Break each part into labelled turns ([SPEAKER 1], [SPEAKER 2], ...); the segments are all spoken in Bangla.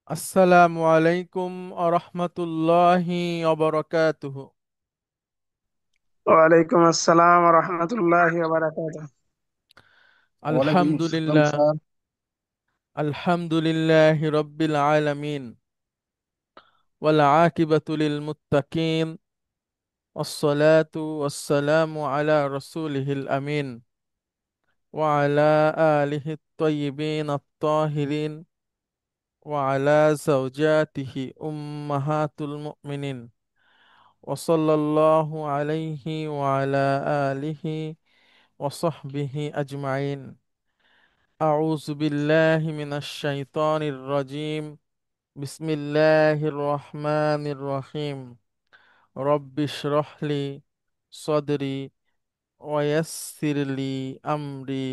[SPEAKER 1] আসসালামু আলাইকুম আরহামতুল্লাহি অবরকাতুহু।
[SPEAKER 2] ওয়ালাইকুম আসসালাম রহমতুল্লাহ বারাকাতুহ।
[SPEAKER 3] ওয়ালাইকুম আসসালাম
[SPEAKER 1] আলহামদুলিল্লাহ।
[SPEAKER 3] স্যার।
[SPEAKER 1] আলহামদুলিল্লাহি রব্বিল আলামিন ওয়াল আকিবাতু লিল মুত্তাকিন ওয়াসসালাতু ওয়াসসালামু আলা রাসূলিহিল আমিন ওয়া আলা আলিহি আত-তাইয়িবিন আত-তাহিরিন ওয়া আলা যাওজাতিহি উম্মাহাতুল মুমিনিন ওয়া সাল্লাল্লাহু আলাইহি ওয়া আলা আলিহি ওয়া সাহবিহি আজমাইন। أعوذ بالله من الشيطان الرجيم. بسم الله الرحمن الرحيم. رب اشرح لي صدري ويسر لي أمري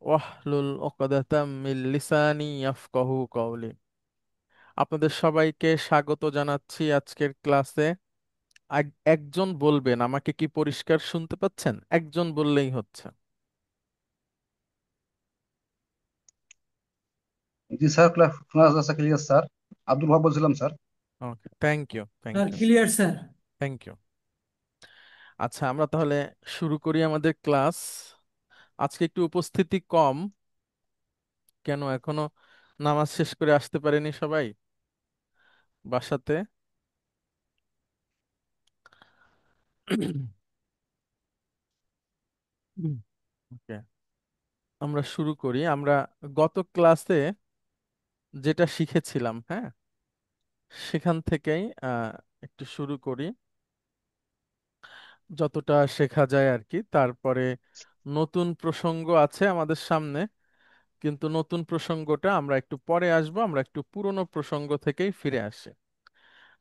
[SPEAKER 1] واحلل عقدة من লিসানি ইয়াফকাহু কওলি। আপনাদের সবাইকে স্বাগত জানাচ্ছি আজকের ক্লাসে। একজন বলবেন, আমাকে কি পরিষ্কার শুনতে পাচ্ছেন? একজন বললেই হচ্ছে।
[SPEAKER 3] জি স্যার, ক্লাস আছে ক্লিয়ার স্যার। আব্দুল ওয়াহাব বলছিলাম sir.
[SPEAKER 1] Okay, thank you, thank
[SPEAKER 4] sir
[SPEAKER 1] you,
[SPEAKER 4] clear sir.
[SPEAKER 1] Thank you. আচ্ছা, আমরা তাহলে শুরু করি আমাদের ক্লাস। আজকে একটু উপস্থিতি কম। কেন, এখনো নামাজ শেষ করে আসতে পারেনি সবাই বাসাতে? ওকে, আমরা শুরু করি। আমরা গত ক্লাসে যেটা শিখেছিলাম, হ্যাঁ, সেখান থেকেই একটু শুরু করি, যতটা শেখা যায় আর কি। তারপরে নতুন প্রসঙ্গ আছে আমাদের সামনে, কিন্তু নতুন প্রসঙ্গটা আমরা একটু পরে আসবো। আমরা একটু পুরনো প্রসঙ্গ থেকেই ফিরে আসি।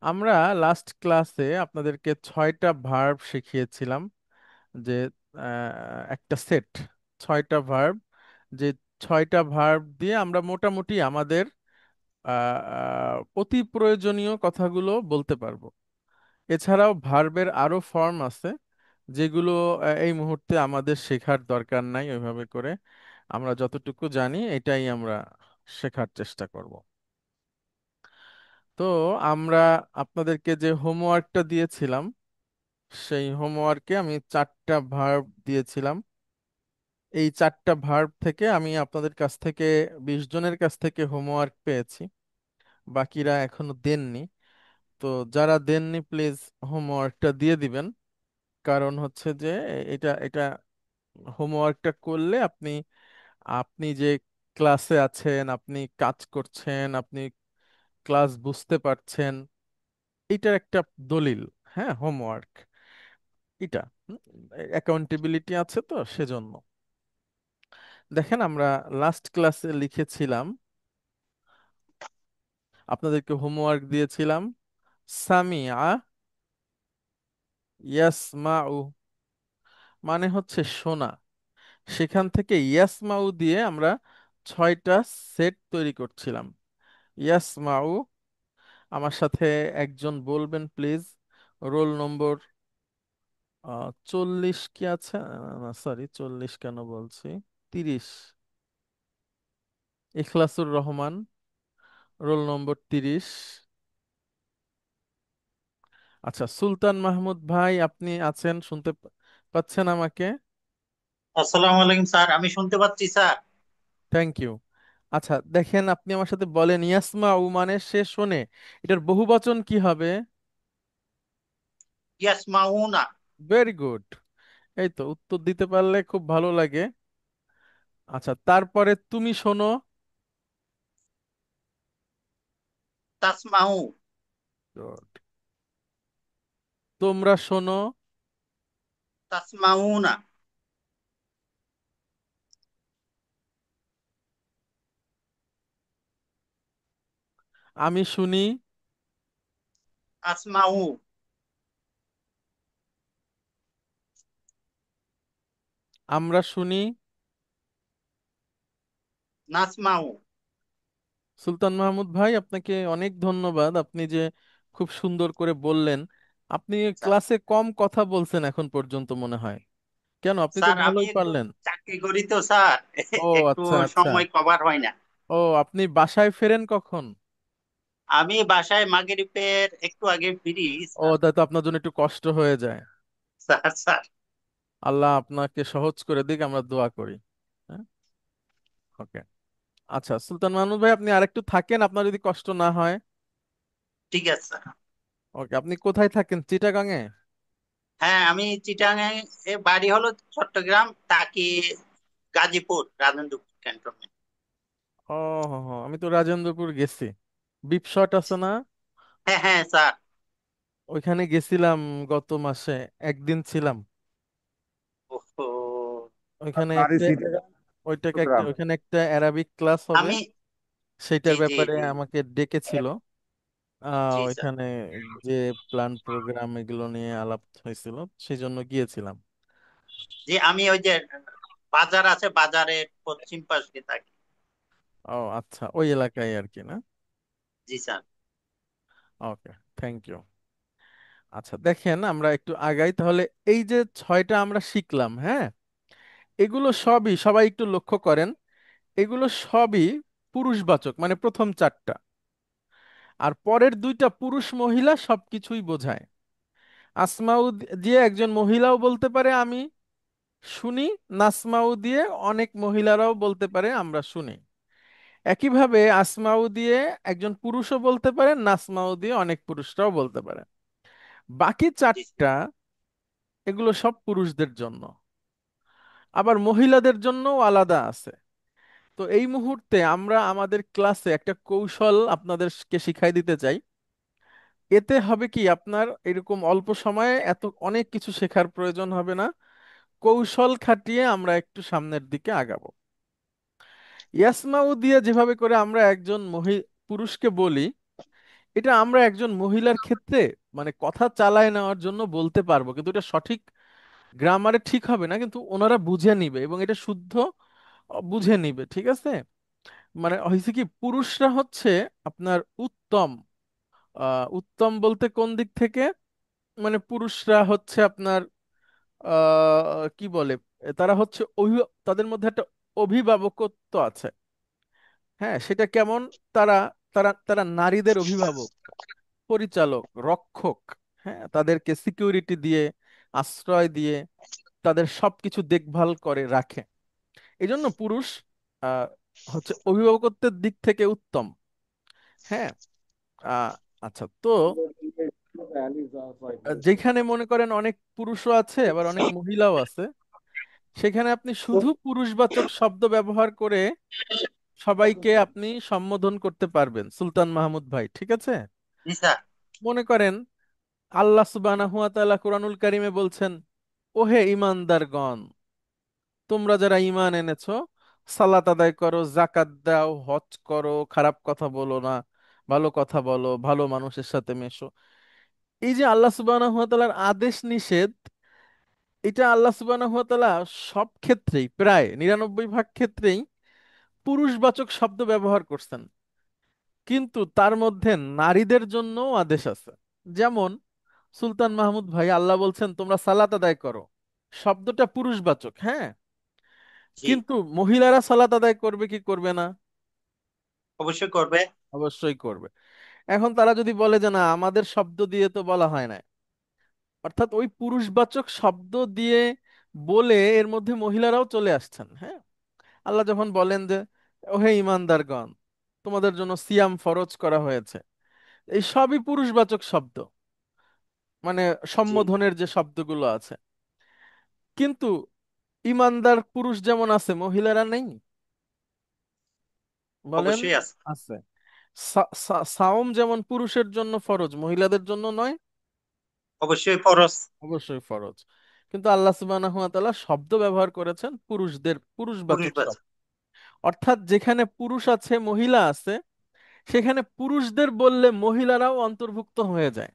[SPEAKER 1] আমরা লাস্ট ক্লাসে আপনাদেরকে 6টা ভার্ব শিখিয়েছিলাম, যে একটা সেট, 6টা ভার্ব, যে 6টা ভার্ব দিয়ে আমরা মোটামুটি আমাদের অতি প্রয়োজনীয় কথাগুলো বলতে পারবো। এছাড়াও ভার্বের আরো ফর্ম আছে, যেগুলো এই মুহূর্তে আমাদের শেখার দরকার নাই ওইভাবে করে। আমরা যতটুকু জানি এটাই আমরা শেখার চেষ্টা করব। তো আমরা আপনাদেরকে যে হোমওয়ার্কটা দিয়েছিলাম, সেই হোমওয়ার্কে আমি 4টা ভার্ব দিয়েছিলাম। এই 4টা ভার্ব থেকে আমি আপনাদের কাছ থেকে 20 জনের কাছ থেকে হোমওয়ার্ক পেয়েছি, বাকিরা এখনো দেননি। তো যারা দেননি প্লিজ হোমওয়ার্কটা দিয়ে দিবেন। কারণ হচ্ছে যে এটা এটা হোমওয়ার্কটা করলে আপনি আপনি যে ক্লাসে আছেন, আপনি কাজ করছেন, আপনি ক্লাস বুঝতে পারছেন, এটার একটা দলিল। হ্যাঁ, হোমওয়ার্ক এটা অ্যাকাউন্টেবিলিটি আছে, তো সেজন্য। দেখেন, আমরা লাস্ট ক্লাসে লিখেছিলাম, আপনাদেরকে হোমওয়ার্ক দিয়েছিলাম সামিআ ইয়াসমাউ, মানে হচ্ছে শোনা। সেখান থেকে ইয়াসমাউ দিয়ে আমরা 6টা সেট তৈরি করছিলাম। ইয়াসমাউ, আমার সাথে একজন বলবেন প্লিজ, রোল নম্বর 40 কি আছে? সরি, 40 কেন বলছি, 30। ইখলাসুর রহমান, রোল নম্বর 30। আচ্ছা, সুলতান মাহমুদ ভাই, আপনি আছেন? শুনতে পাচ্ছেন আমাকে?
[SPEAKER 5] আসসালামু আলাইকুম স্যার, আমি শুনতে পাচ্ছি স্যার।
[SPEAKER 1] Thank you. আচ্ছা, দেখেন, আপনি আমার সাথে বলেন, ইয়াসমাউ মানে সে শোনে, এটার বহুবচন কি হবে?
[SPEAKER 5] ইয়াসমাউনা।
[SPEAKER 1] Very good. এই তো, উত্তর দিতে পারলে খুব ভালো লাগে। আচ্ছা, তারপরে তুমি শোনো।
[SPEAKER 5] তাসমাউ।
[SPEAKER 1] Good. তোমরা শোনো।
[SPEAKER 5] তাসমাউনা।
[SPEAKER 1] আমি শুনি।
[SPEAKER 5] আসমাউ।
[SPEAKER 1] আমরা শুনি।
[SPEAKER 5] নাসমাউ।
[SPEAKER 1] সুলতান মাহমুদ ভাই, আপনাকে অনেক ধন্যবাদ, আপনি যে খুব সুন্দর করে বললেন। আপনি
[SPEAKER 5] স্যার,
[SPEAKER 1] ক্লাসে কম কথা বলছেন এখন পর্যন্ত মনে হয়। কেন, আপনি তো
[SPEAKER 5] স্যার আমি
[SPEAKER 1] ভালোই
[SPEAKER 5] একটু
[SPEAKER 1] পারলেন।
[SPEAKER 5] চাকরি করি তো স্যার,
[SPEAKER 1] ও
[SPEAKER 5] একটু
[SPEAKER 1] আচ্ছা, আচ্ছা।
[SPEAKER 5] সময় কভার হয় না।
[SPEAKER 1] ও, আপনি বাসায় ফেরেন কখন?
[SPEAKER 5] আমি বাসায় মাগরিবের একটু আগে ফিরি
[SPEAKER 1] ও,
[SPEAKER 5] স্যার।
[SPEAKER 1] তাই তো আপনার জন্য একটু কষ্ট হয়ে যায়।
[SPEAKER 5] Sir sir.
[SPEAKER 1] আল্লাহ আপনাকে সহজ করে দিক, আমরা দোয়া করি। হ্যাঁ, ওকে। আচ্ছা সুলতান মাহমুদ ভাই, আপনি আরেকটু থাকেন, আপনার যদি কষ্ট না হয়।
[SPEAKER 5] ঠিক আছে স্যার।
[SPEAKER 1] ওকে, আপনি কোথায় থাকেন, চিটাগাং এ?
[SPEAKER 5] হ্যাঁ, আমি চিটাগাং এ বাড়ি হলো চট্টগ্রাম টাকি গাজীপুর রাজেন্দ্র ক্যান্টনমেন্ট।
[SPEAKER 1] ও, আমি তো রাজেন্দ্রপুর গেছি। বিপশট আছে না?
[SPEAKER 5] হ্যাঁ হ্যাঁ স্যার।
[SPEAKER 1] ওইখানে গেছিলাম গত মাসে, একদিন ছিলাম
[SPEAKER 5] ওহো।
[SPEAKER 1] ওইখানে
[SPEAKER 3] বাড়ি
[SPEAKER 1] একটা।
[SPEAKER 3] চট্টগ্রাম।
[SPEAKER 1] ওইখানে একটা অ্যারাবিক ক্লাস হবে,
[SPEAKER 5] আমি জি
[SPEAKER 1] সেইটার
[SPEAKER 5] জি
[SPEAKER 1] ব্যাপারে
[SPEAKER 5] জি
[SPEAKER 1] আমাকে ডেকেছিল।
[SPEAKER 5] জি স্যার।
[SPEAKER 1] ওইখানে যে প্ল্যান প্রোগ্রাম এগুলো নিয়ে আলাপ হয়েছিল, সেই জন্য গিয়েছিলাম।
[SPEAKER 5] জি, আমি ওই যে বাজার আছে, বাজারের পশ্চিম পাশে থাকি।
[SPEAKER 1] ও আচ্ছা, ওই এলাকায় আর কি, না?
[SPEAKER 5] জি স্যার।
[SPEAKER 1] Okay, thank you. আচ্ছা দেখেন, আমরা একটু আগাই তাহলে। এই যে ছয়টা আমরা শিখলাম, হ্যাঁ, এগুলো সবই, সবাই একটু লক্ষ্য করেন, এগুলো সবই পুরুষবাচক, মানে প্রথম চারটা। আর পরের দুইটা পুরুষ মহিলা সবকিছুই বোঝায়। আসমাউ দিয়ে একজন মহিলাও বলতে পারে আমি শুনি, নাসমাউ দিয়ে অনেক মহিলারাও বলতে পারে আমরা শুনি। একইভাবে আসমাউ দিয়ে একজন পুরুষও বলতে পারে, নাসমাউ দিয়ে অনেক পুরুষরাও বলতে পারে। বাকি
[SPEAKER 5] জি
[SPEAKER 1] চারটা, এগুলো সব পুরুষদের জন্য। আবার মহিলাদের জন্যও আলাদা আছে। তো এই মুহূর্তে আমরা আমাদের ক্লাসে একটা কৌশল আপনাদেরকে শিখাই দিতে চাই। এতে হবে কি, আপনার এরকম অল্প সময়ে এত অনেক কিছু শেখার প্রয়োজন হবে না। কৌশল খাটিয়ে আমরা একটু সামনের দিকে আগাবো। ইয়াসমাউ দিয়ে যেভাবে করে আমরা একজন পুরুষকে বলি, এটা আমরা একজন মহিলার ক্ষেত্রে মানে কথা চালায় নেওয়ার জন্য বলতে পারবো, কিন্তু এটা সঠিক গ্রামারে ঠিক হবে না, কিন্তু ওনারা বুঝে নিবে এবং এটা শুদ্ধ বুঝে নিবে, ঠিক আছে? মানে হয়েছে কি, পুরুষরা হচ্ছে আপনার উত্তম। উত্তম বলতে কোন দিক থেকে? মানে পুরুষরা হচ্ছে আপনার কি বলে, তারা হচ্ছে তাদের মধ্যে একটা অভিভাবকত্ব আছে। হ্যাঁ, সেটা কেমন? তারা তারা তারা নারীদের অভিভাবক, পরিচালক, রক্ষক। হ্যাঁ, তাদেরকে সিকিউরিটি দিয়ে, আশ্রয় দিয়ে, তাদের সবকিছু দেখভাল করে রাখে। এই জন্য পুরুষ আহ হচ্ছে অভিভাবকত্বের দিক থেকে উত্তম। হ্যাঁ। আহ আচ্ছা, তো যেখানে মনে করেন অনেক পুরুষও আছে আবার অনেক মহিলাও আছে, সেখানে আপনি শুধু পুরুষবাচক শব্দ ব্যবহার করে সবাইকে আপনি সম্বোধন করতে পারবেন সুলতান মাহমুদ ভাই, ঠিক আছে?
[SPEAKER 5] জি স্যার।
[SPEAKER 1] মনে করেন আল্লাহ সুবহানাহু ওয়া তাআলা কুরআনুল কারিমে বলছেন, ওহে ঈমানদারগণ, তোমরা যারা ঈমান এনেছো, সালাত আদায় করো, যাকাত দাও, হজ করো, খারাপ কথা বলো না, ভালো কথা বলো, ভালো মানুষের সাথে মেশো। এই যে আল্লাহ সুবহানাহু ওয়া তাআলার আদেশ নিষেধ, এটা আল্লাহ সুবহানাহু ওয়া তাআলা সব ক্ষেত্রেই, প্রায় 99 ভাগ ক্ষেত্রেই পুরুষবাচক শব্দ ব্যবহার করছেন। কিন্তু তার মধ্যে নারীদের জন্যও আদেশ আছে। যেমন সুলতান মাহমুদ ভাই, আল্লাহ বলছেন তোমরা সালাত আদায় করো, শব্দটা পুরুষবাচক, হ্যাঁ,
[SPEAKER 5] জি,
[SPEAKER 1] কিন্তু মহিলারা সালাত আদায় করবে কি করবে না?
[SPEAKER 5] অবশ্যই করবে।
[SPEAKER 1] অবশ্যই করবে। এখন তারা যদি বলে যে না, আমাদের শব্দ দিয়ে তো বলা হয় না, অর্থাৎ ওই পুরুষবাচক শব্দ দিয়ে বলে এর মধ্যে মহিলারাও চলে আসছেন। হ্যাঁ, আল্লাহ যখন বলেন যে ওহে ইমানদারগণ, তোমাদের জন্য সিয়াম ফরজ করা হয়েছে, এই সবই পুরুষবাচক শব্দ, মানে
[SPEAKER 5] জি,
[SPEAKER 1] সম্বোধনের যে শব্দগুলো আছে। কিন্তু ইমানদার পুরুষ যেমন আছে, মহিলারা নেই, বলেন?
[SPEAKER 5] অবশ্যই আছে।
[SPEAKER 1] আছে। সাওম যেমন পুরুষের জন্য ফরজ, মহিলাদের জন্য নয়?
[SPEAKER 5] অবশ্যই ফরজ।
[SPEAKER 1] অবশ্যই ফরজ। কিন্তু আল্লাহ সুবহানাহু ওয়া তাআলা শব্দ ব্যবহার করেছেন পুরুষদের,
[SPEAKER 5] পুরুষ
[SPEAKER 1] পুরুষবাচক
[SPEAKER 5] বাচ্চা।
[SPEAKER 1] শব্দ। অর্থাৎ যেখানে পুরুষ আছে, মহিলা আছে, সেখানে পুরুষদের বললে মহিলারাও অন্তর্ভুক্ত হয়ে যায়,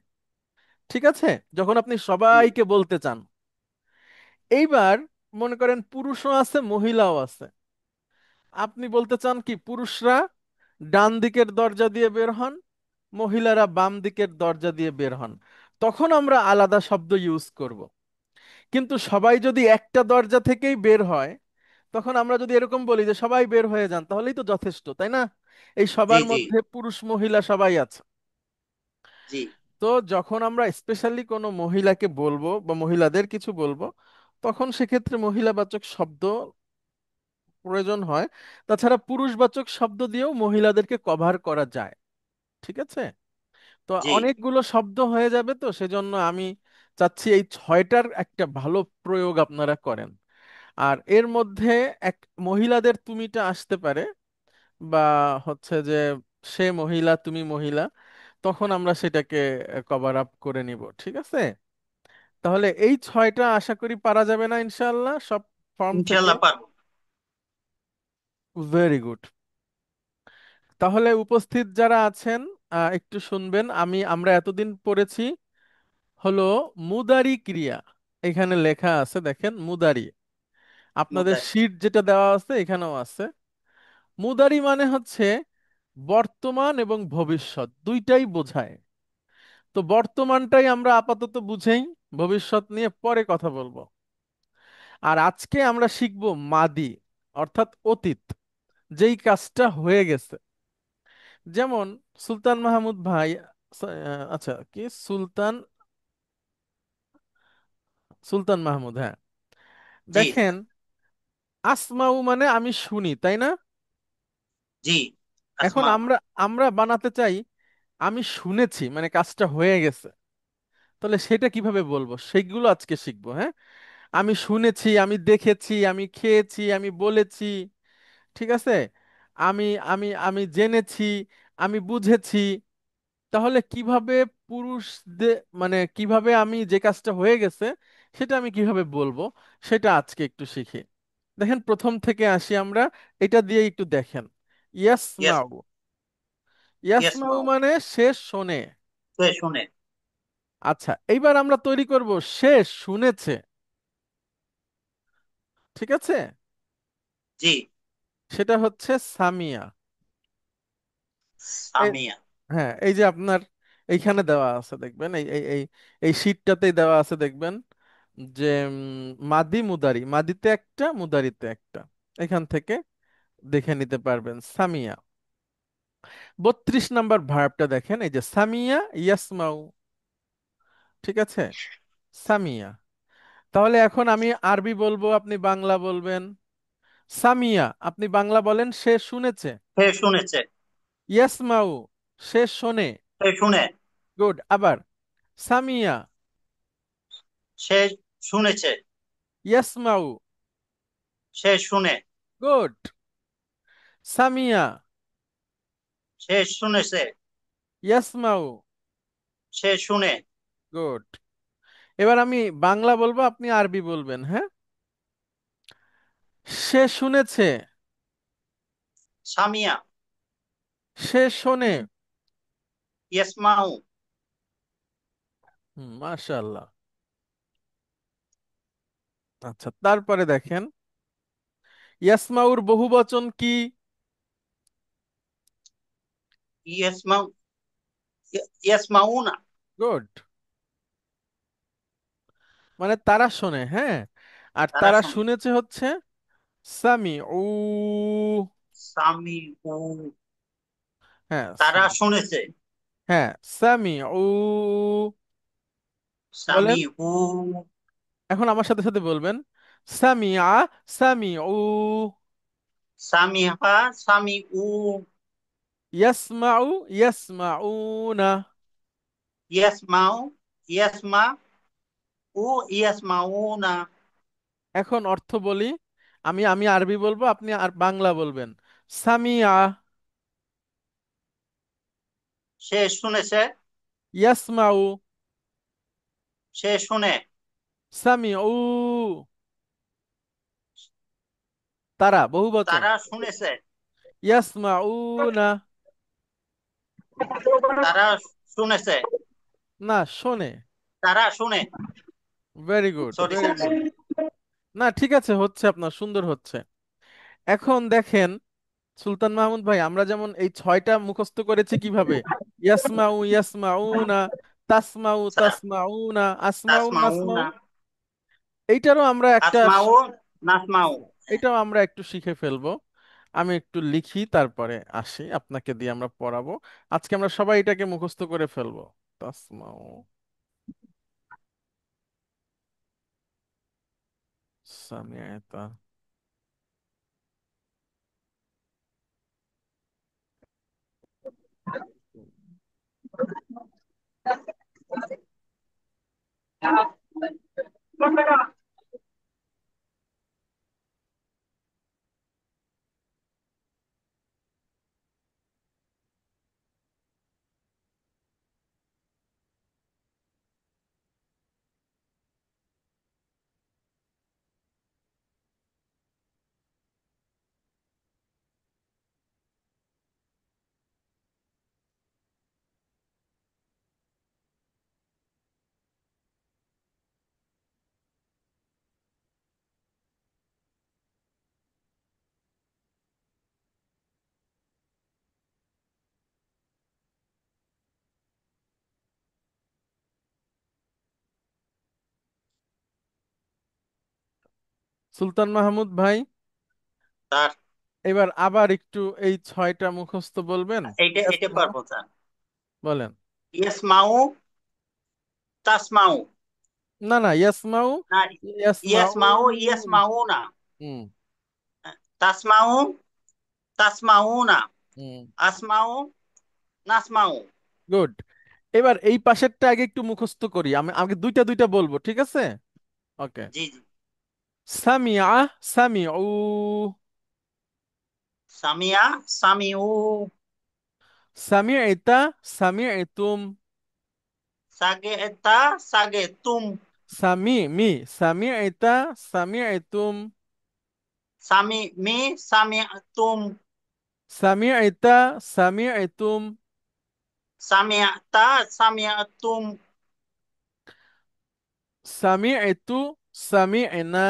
[SPEAKER 1] ঠিক আছে? যখন আপনি
[SPEAKER 5] জি
[SPEAKER 1] সবাইকে বলতে চান। এইবার মনে করেন পুরুষও আছে, মহিলাও আছে, আপনি বলতে চান কি পুরুষরা ডান দিকের দরজা দিয়ে বের হন, মহিলারা বাম দিকের দরজা দিয়ে বের হন, তখন আমরা আলাদা শব্দ ইউজ করব। কিন্তু সবাই যদি একটা দরজা থেকেই বের হয়, তখন আমরা যদি এরকম বলি যে সবাই বের হয়ে যান, তাহলেই তো যথেষ্ট, তাই না? এই
[SPEAKER 5] জি
[SPEAKER 1] সবার
[SPEAKER 5] জি
[SPEAKER 1] মধ্যে পুরুষ মহিলা সবাই আছে।
[SPEAKER 5] জি
[SPEAKER 1] তো যখন আমরা স্পেশালি কোনো মহিলাকে বলবো বা মহিলাদের কিছু বলবো, তখন সেক্ষেত্রে মহিলাবাচক শব্দ প্রয়োজন হয়। তাছাড়া পুরুষবাচক শব্দ দিয়েও মহিলাদেরকে কভার করা যায়। ঠিক আছে? তো
[SPEAKER 5] জি
[SPEAKER 1] অনেকগুলো শব্দ হয়ে যাবে, তো সেজন্য আমি চাচ্ছি এই ছয়টার একটা ভালো প্রয়োগ আপনারা করেন। আর এর মধ্যে এক মহিলাদের তুমিটা আসতে পারে, বা হচ্ছে যে সে মহিলা তুমি মহিলা, তখন আমরা সেটাকে কভার আপ করে নিব। ঠিক আছে? তাহলে এই ছয়টা আশা করি পারা যাবে না ইনশাআল্লাহ সব ফর্ম থেকে?
[SPEAKER 5] ইনশাল্লাহ পারবো।
[SPEAKER 1] Very good. তাহলে উপস্থিত যারা আছেন একটু শুনবেন। আমরা এতদিন পড়েছি হলো মুদারি ক্রিয়া। এখানে লেখা আছে দেখেন মুদারি, আপনাদের
[SPEAKER 5] মুদারি।
[SPEAKER 1] শীট যেটা দেওয়া আছে এখানেও আছে। মুদারি মানে হচ্ছে বর্তমান এবং ভবিষ্যৎ দুইটাই বোঝায়। তো বর্তমানটাই আমরা আপাতত বুঝেই, ভবিষ্যৎ নিয়ে পরে কথা বলবো। আর আজকে আমরা শিখব মাদি, অর্থাৎ অতীত, যেই কাজটা হয়ে গেছে। যেমন সুলতান মাহমুদ ভাই, আচ্ছা কি সুলতান, সুলতান মাহমুদ, হ্যাঁ।
[SPEAKER 5] জি
[SPEAKER 1] দেখেন, আসমাউ মানে আমি শুনি, তাই না?
[SPEAKER 5] জি।
[SPEAKER 1] এখন
[SPEAKER 5] আসমাও।
[SPEAKER 1] আমরা আমরা বানাতে চাই আমি শুনেছি, মানে কাজটা হয়ে গেছে। তাহলে সেটা কিভাবে বলবো সেগুলো আজকে শিখবো, হ্যাঁ। আমি শুনেছি, আমি দেখেছি, আমি খেয়েছি, আমি বলেছি। ঠিক আছে? আমি আমি আমি জেনেছি, আমি বুঝেছি। তাহলে কিভাবে পুরুষদের, মানে কিভাবে আমি যে কাজটা হয়ে গেছে সেটা আমি কিভাবে বলবো, সেটা আজকে একটু শিখি। দেখেন প্রথম থেকে আসি আমরা, এটা দিয়ে একটু দেখেন।
[SPEAKER 5] ইয়েস।
[SPEAKER 1] ইয়াসমাউ,
[SPEAKER 5] ইয়েস
[SPEAKER 1] ইয়াসমাউ
[SPEAKER 5] মাও।
[SPEAKER 1] মানে সে শোনে।
[SPEAKER 5] সে শুনে।
[SPEAKER 1] আচ্ছা, এইবার আমরা তৈরি করব সে শুনেছে। ঠিক আছে?
[SPEAKER 5] জি।
[SPEAKER 1] সেটা হচ্ছে সামিয়া। এ-
[SPEAKER 5] সামিয়া।
[SPEAKER 1] হ্যাঁ, এই যে আপনার এইখানে দেওয়া আছে দেখবেন, এই এই এই এই শীটটাতেই দেওয়া আছে দেখবেন যে মাদি মুদারি, মাদিতে একটা মুদারিতে একটা, এখান থেকে দেখে নিতে পারবেন সামিয়া। 32 নাম্বার ভার্বটা দেখেন, এই যে সামিয়া ইয়াসমাউ। ঠিক আছে? সামিয়া। তাহলে এখন আমি আরবি বলবো, আপনি বাংলা বলবেন। সামিয়া, আপনি বাংলা বলেন সে শুনেছে।
[SPEAKER 5] সে শুনেছে।
[SPEAKER 1] ইয়াসমাউ, সে শোনে।
[SPEAKER 5] সে শুনে।
[SPEAKER 1] গুড। আবার সামিয়া,
[SPEAKER 5] সে শুনেছে।
[SPEAKER 1] ইয়াসমাউ।
[SPEAKER 5] সে শুনে।
[SPEAKER 1] গুড। সামিয়া,
[SPEAKER 5] সে শুনেছে।
[SPEAKER 1] ইয়াসমাউ।
[SPEAKER 5] সে শুনে।
[SPEAKER 1] গুড। এবার আমি বাংলা বলবো, আপনি আরবি বলবেন, হ্যাঁ। সে শুনেছে,
[SPEAKER 5] সামিয়া।
[SPEAKER 1] সে শোনে।
[SPEAKER 5] ইয়েসমাউ।
[SPEAKER 1] মাশাআল্লাহ। আচ্ছা, তারপরে দেখেন ইয়াসমাউর বহুবচন কি?
[SPEAKER 5] ইয়েসমাউ। ইয়েসমাউনা।
[SPEAKER 1] গুড। মানে তারা শোনে, হ্যাঁ। আর
[SPEAKER 5] তারা
[SPEAKER 1] তারা
[SPEAKER 5] শুনে।
[SPEAKER 1] শুনেছে হচ্ছে সামি উ।
[SPEAKER 5] সামি উ।
[SPEAKER 1] হ্যাঁ
[SPEAKER 5] তারা শুনেছে।
[SPEAKER 1] হ্যাঁ, সামি উ বলেন।
[SPEAKER 5] সামি উ।
[SPEAKER 1] এখন আমার সাথে সাথে বলবেন সামিআ, সামি উ।
[SPEAKER 5] সামিহা। সামি উ।
[SPEAKER 1] ইয়াসমাউ, ইয়াসমাউনা।
[SPEAKER 5] ইয়াসমাউ। ইয়াসমা উ। ইয়াসমাউনা।
[SPEAKER 1] এখন অর্থ বলি। আমি আমি আরবি বলবো, আপনি আর বাংলা বলবেন। সামিআ,
[SPEAKER 5] সে শুনেছে।
[SPEAKER 1] ইয়াসমাউ,
[SPEAKER 5] সে শুনে।
[SPEAKER 1] সামিউ। তারা বহুবচন।
[SPEAKER 5] তারা শুনেছে।
[SPEAKER 1] ইয়াসমাউনা।
[SPEAKER 5] তারা শুনেছে।
[SPEAKER 1] না, শোনে।
[SPEAKER 5] তারা শুনে।
[SPEAKER 1] Very good,
[SPEAKER 5] sorry
[SPEAKER 1] very
[SPEAKER 5] sir.
[SPEAKER 1] Good. না ঠিক আছে, হচ্ছে, আপনার সুন্দর হচ্ছে। এখন দেখেন সুলতান মাহমুদ ভাই, আমরা যেমন এই ছয়টা মুখস্থ করেছি কিভাবে, ইয়াসমাউ ইয়াসমাউনা, তাসমাউ
[SPEAKER 5] স্যার।
[SPEAKER 1] তাসমাউনা, আসমাউ নাসমাউ।
[SPEAKER 5] তাসমাউনা।
[SPEAKER 1] এইটারও আমরা একটা
[SPEAKER 5] আসমাউ। নাসমাউ।
[SPEAKER 1] এটাও আমরা একটু শিখে ফেলবো। আমি একটু লিখি, তারপরে আসি, আপনাকে দিয়ে আমরা পড়াবো। আজকে আমরা সবাই এটাকে মুখস্থ করে ফেলবো। তাসমাউ, সামিআতা। সুলতান মাহমুদ ভাই,
[SPEAKER 5] স্যার,
[SPEAKER 1] এবার আবার একটু এই ছয়টা মুখস্থ বলবেন।
[SPEAKER 5] এইটা
[SPEAKER 1] Yes,
[SPEAKER 5] এটা
[SPEAKER 1] no?
[SPEAKER 5] পারবো স্যার।
[SPEAKER 1] বলেন।
[SPEAKER 5] ইয়াসমাউ, তাসমাউ।
[SPEAKER 1] না না, ইয়াসমাউ,
[SPEAKER 5] না,
[SPEAKER 1] ইয়াসমাউ।
[SPEAKER 5] ইয়াসমাউ, ইয়াসমাউ না।
[SPEAKER 1] হুম।
[SPEAKER 5] তাসমাউ, তাসমাউ না।
[SPEAKER 1] হুম।
[SPEAKER 5] আসমাউ, নাসমাউ।
[SPEAKER 1] গুড। এবার এই পাশেরটা আগে একটু মুখস্থ করি, আমি আগে দুইটা দুইটা বলবো, ঠিক আছে? ওকে।
[SPEAKER 5] জি জি।
[SPEAKER 1] সামিআ, সামিউ।
[SPEAKER 5] সামিয়া, সামিউ।
[SPEAKER 1] সামিআতা, সামিআতুম।
[SPEAKER 5] সাগে তা, সাগে তুম।
[SPEAKER 1] মি, সামিআতা, সামিআতুম।
[SPEAKER 5] সামি মি, সামি তুম।
[SPEAKER 1] সামিআতা, সামিআতুম।
[SPEAKER 5] সামি তা, সামি তুম।
[SPEAKER 1] সামিআতু, সামিআনা।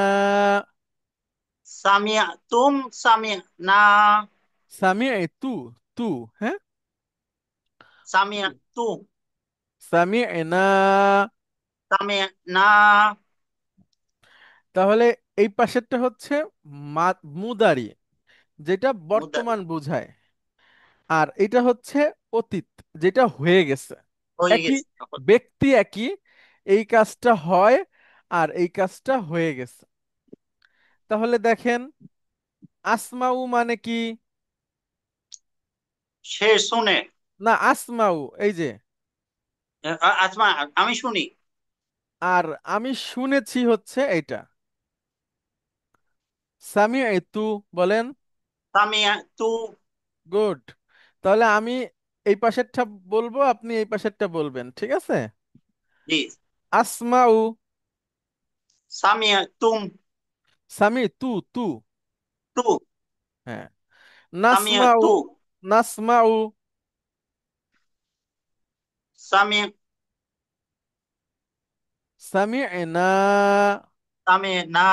[SPEAKER 5] সামি তুম, সামি না।
[SPEAKER 1] সামিআতু, তু, হ্যাঁ?
[SPEAKER 5] সামি তু,
[SPEAKER 1] সামিআনা।
[SPEAKER 5] সামি না।
[SPEAKER 1] তাহলে এই পাশেরটা হচ্ছে মুদারি, যেটা
[SPEAKER 5] মুদারি
[SPEAKER 1] বর্তমান বোঝায়। আর এটা হচ্ছে অতীত, যেটা হয়ে গেছে।
[SPEAKER 5] হয়ে
[SPEAKER 1] একই
[SPEAKER 5] গেছে।
[SPEAKER 1] ব্যক্তি, একই, এই কাজটা হয় আর এই কাজটা হয়ে গেছে। তাহলে দেখেন, আসমাউ মানে কি?
[SPEAKER 5] সে শুনে।
[SPEAKER 1] না, আসমাউ এই যে,
[SPEAKER 5] আসমা, আমি শুনি।
[SPEAKER 1] আর আমি শুনেছি হচ্ছে এটা। সামিআতু, বলেন।
[SPEAKER 5] সামি তু।
[SPEAKER 1] গুড। তাহলে আমি এই পাশেরটা বলবো, আপনি এই পাশেরটা বলবেন, ঠিক আছে?
[SPEAKER 5] জি।
[SPEAKER 1] আসমাউ।
[SPEAKER 5] সামি তুম,
[SPEAKER 1] সামি তু, তু।
[SPEAKER 5] তু।
[SPEAKER 1] হ্যাঁ।
[SPEAKER 5] সামি
[SPEAKER 1] নাসমাউ,
[SPEAKER 5] তু,
[SPEAKER 1] নাসমাউ।
[SPEAKER 5] সামি,
[SPEAKER 1] সামি'না।
[SPEAKER 5] সামি না।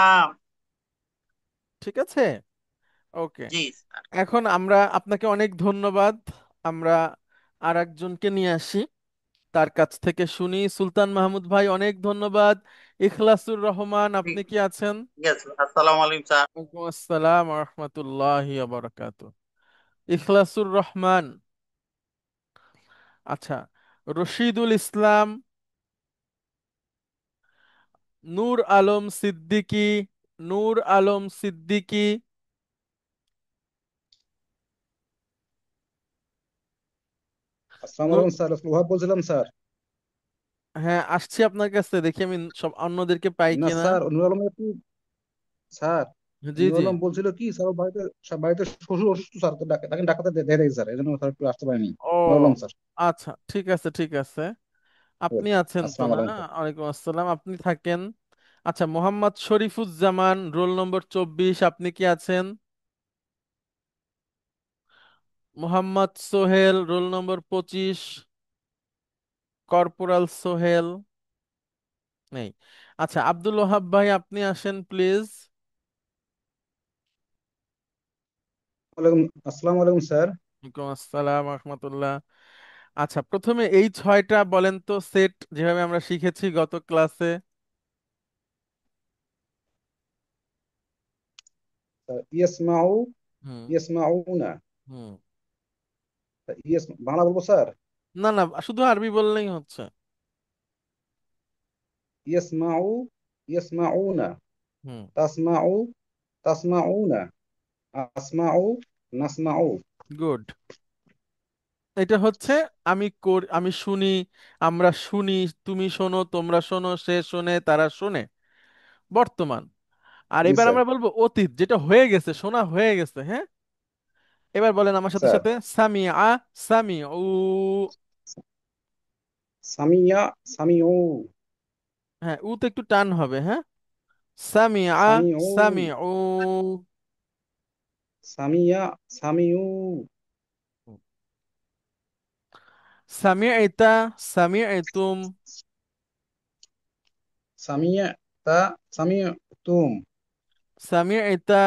[SPEAKER 1] ঠিক আছে, ওকে।
[SPEAKER 5] জি।
[SPEAKER 1] এখন আমরা আপনাকে অনেক ধন্যবাদ। আমরা আর একজনকে নিয়ে আসি, তার কাছ থেকে শুনি। সুলতান মাহমুদ ভাই, অনেক ধন্যবাদ। ইখলাসুর রহমান,
[SPEAKER 5] ঠিক
[SPEAKER 1] আপনি কি আছেন?
[SPEAKER 5] ঠিক আছে, আসসালামু আলাইকুম স্যার।
[SPEAKER 1] ওয়ালাইকুম আসসালাম ওয়া রাহমাতুল্লাহি ওয়া বারাকাতুহু। ইখলাসুর রহমান। আচ্ছা, রশিদুল ইসলাম, নূর আলম সিদ্দিকী, নূর আলম সিদ্দিকী।
[SPEAKER 3] আসসালামু
[SPEAKER 1] নূর,
[SPEAKER 3] আলাইকুম স্যার, ওহাব বলছিলাম স্যার।
[SPEAKER 1] হ্যাঁ আসছি আপনার কাছে, দেখি আমি সব অন্যদেরকে পাই
[SPEAKER 3] না
[SPEAKER 1] কিনা।
[SPEAKER 3] স্যার, নুর আলম একটু, স্যার
[SPEAKER 1] জি
[SPEAKER 3] নুর
[SPEAKER 1] জি।
[SPEAKER 3] আলম বলছিল কি স্যার, ওর বাড়িতে বাড়িতে শ্বশুর অসুস্থ স্যার, তো তাকে ডাক্তার দেখে দেখি স্যার, এই জন্য স্যার একটু আসতে পারিনি।
[SPEAKER 1] ও
[SPEAKER 3] নুর আলম স্যার।
[SPEAKER 1] আচ্ছা, ঠিক আছে ঠিক আছে। আপনি আছেন তো,
[SPEAKER 3] আসসালামু
[SPEAKER 1] না?
[SPEAKER 3] আলাইকুম স্যার।
[SPEAKER 1] ওয়ালাইকুম আসসালাম, আপনি থাকেন। আচ্ছা, মোহাম্মদ শরীফুজ্জামান, রোল নম্বর 24, আপনি কি আছেন? Mohammad Sohel, roll number 25, corporal Sohel নেই। আচ্ছা, আব্দুল ওহাব ভাই, আপনি আসেন প্লিজ।
[SPEAKER 3] ওয়ালাইকুম আসসালামু আলাইকুম স্যার।
[SPEAKER 1] ওয়ালাইকুম আসসালাম রহমতুল্লাহ। আচ্ছা, প্রথমে এই ছয়টা বলেন তো, সেট যেভাবে আমরা শিখেছি গত ক্লাসে।
[SPEAKER 3] স্যার ইয়াসমাউ,
[SPEAKER 1] হুম।
[SPEAKER 3] ইয়াসমাউনা।
[SPEAKER 1] হুম।
[SPEAKER 3] বাংলা বলবো স্যার?
[SPEAKER 1] না না, শুধু আরবি বললেই হচ্ছে।
[SPEAKER 3] ইয়াসমাউ, ইয়াসমাউনা,
[SPEAKER 1] হুম।
[SPEAKER 3] তাসমাউ, তাসমাউনা, আসমাউ, নাসমাউ।
[SPEAKER 1] গুড। এটা হচ্ছে আমি শুনি, আমরা শুনি, তুমি শোনো, তোমরা শোনো, সে শোনে, তারা শোনে, বর্তমান। আর
[SPEAKER 3] জি
[SPEAKER 1] এবার
[SPEAKER 3] স্যার।
[SPEAKER 1] আমরা বলবো অতীত, যেটা হয়ে গেছে, শোনা হয়ে গেছে। হ্যাঁ, এবার বলেন আমার সাথে
[SPEAKER 3] স্যার,
[SPEAKER 1] সাথে, সামিআ, সামিউ।
[SPEAKER 3] সামিয়া, সামিউ,
[SPEAKER 1] হ্যাঁ, উতে একটু টান হবে। হ্যাঁ, সামিআ,
[SPEAKER 3] সামিউ,
[SPEAKER 1] সামিউ।
[SPEAKER 3] সামিয়া, সামিউ,
[SPEAKER 1] সামিআতা, সামিআতুম।
[SPEAKER 3] সামিয়া, তা, সামিয়া, তুম,
[SPEAKER 1] সামিআতা,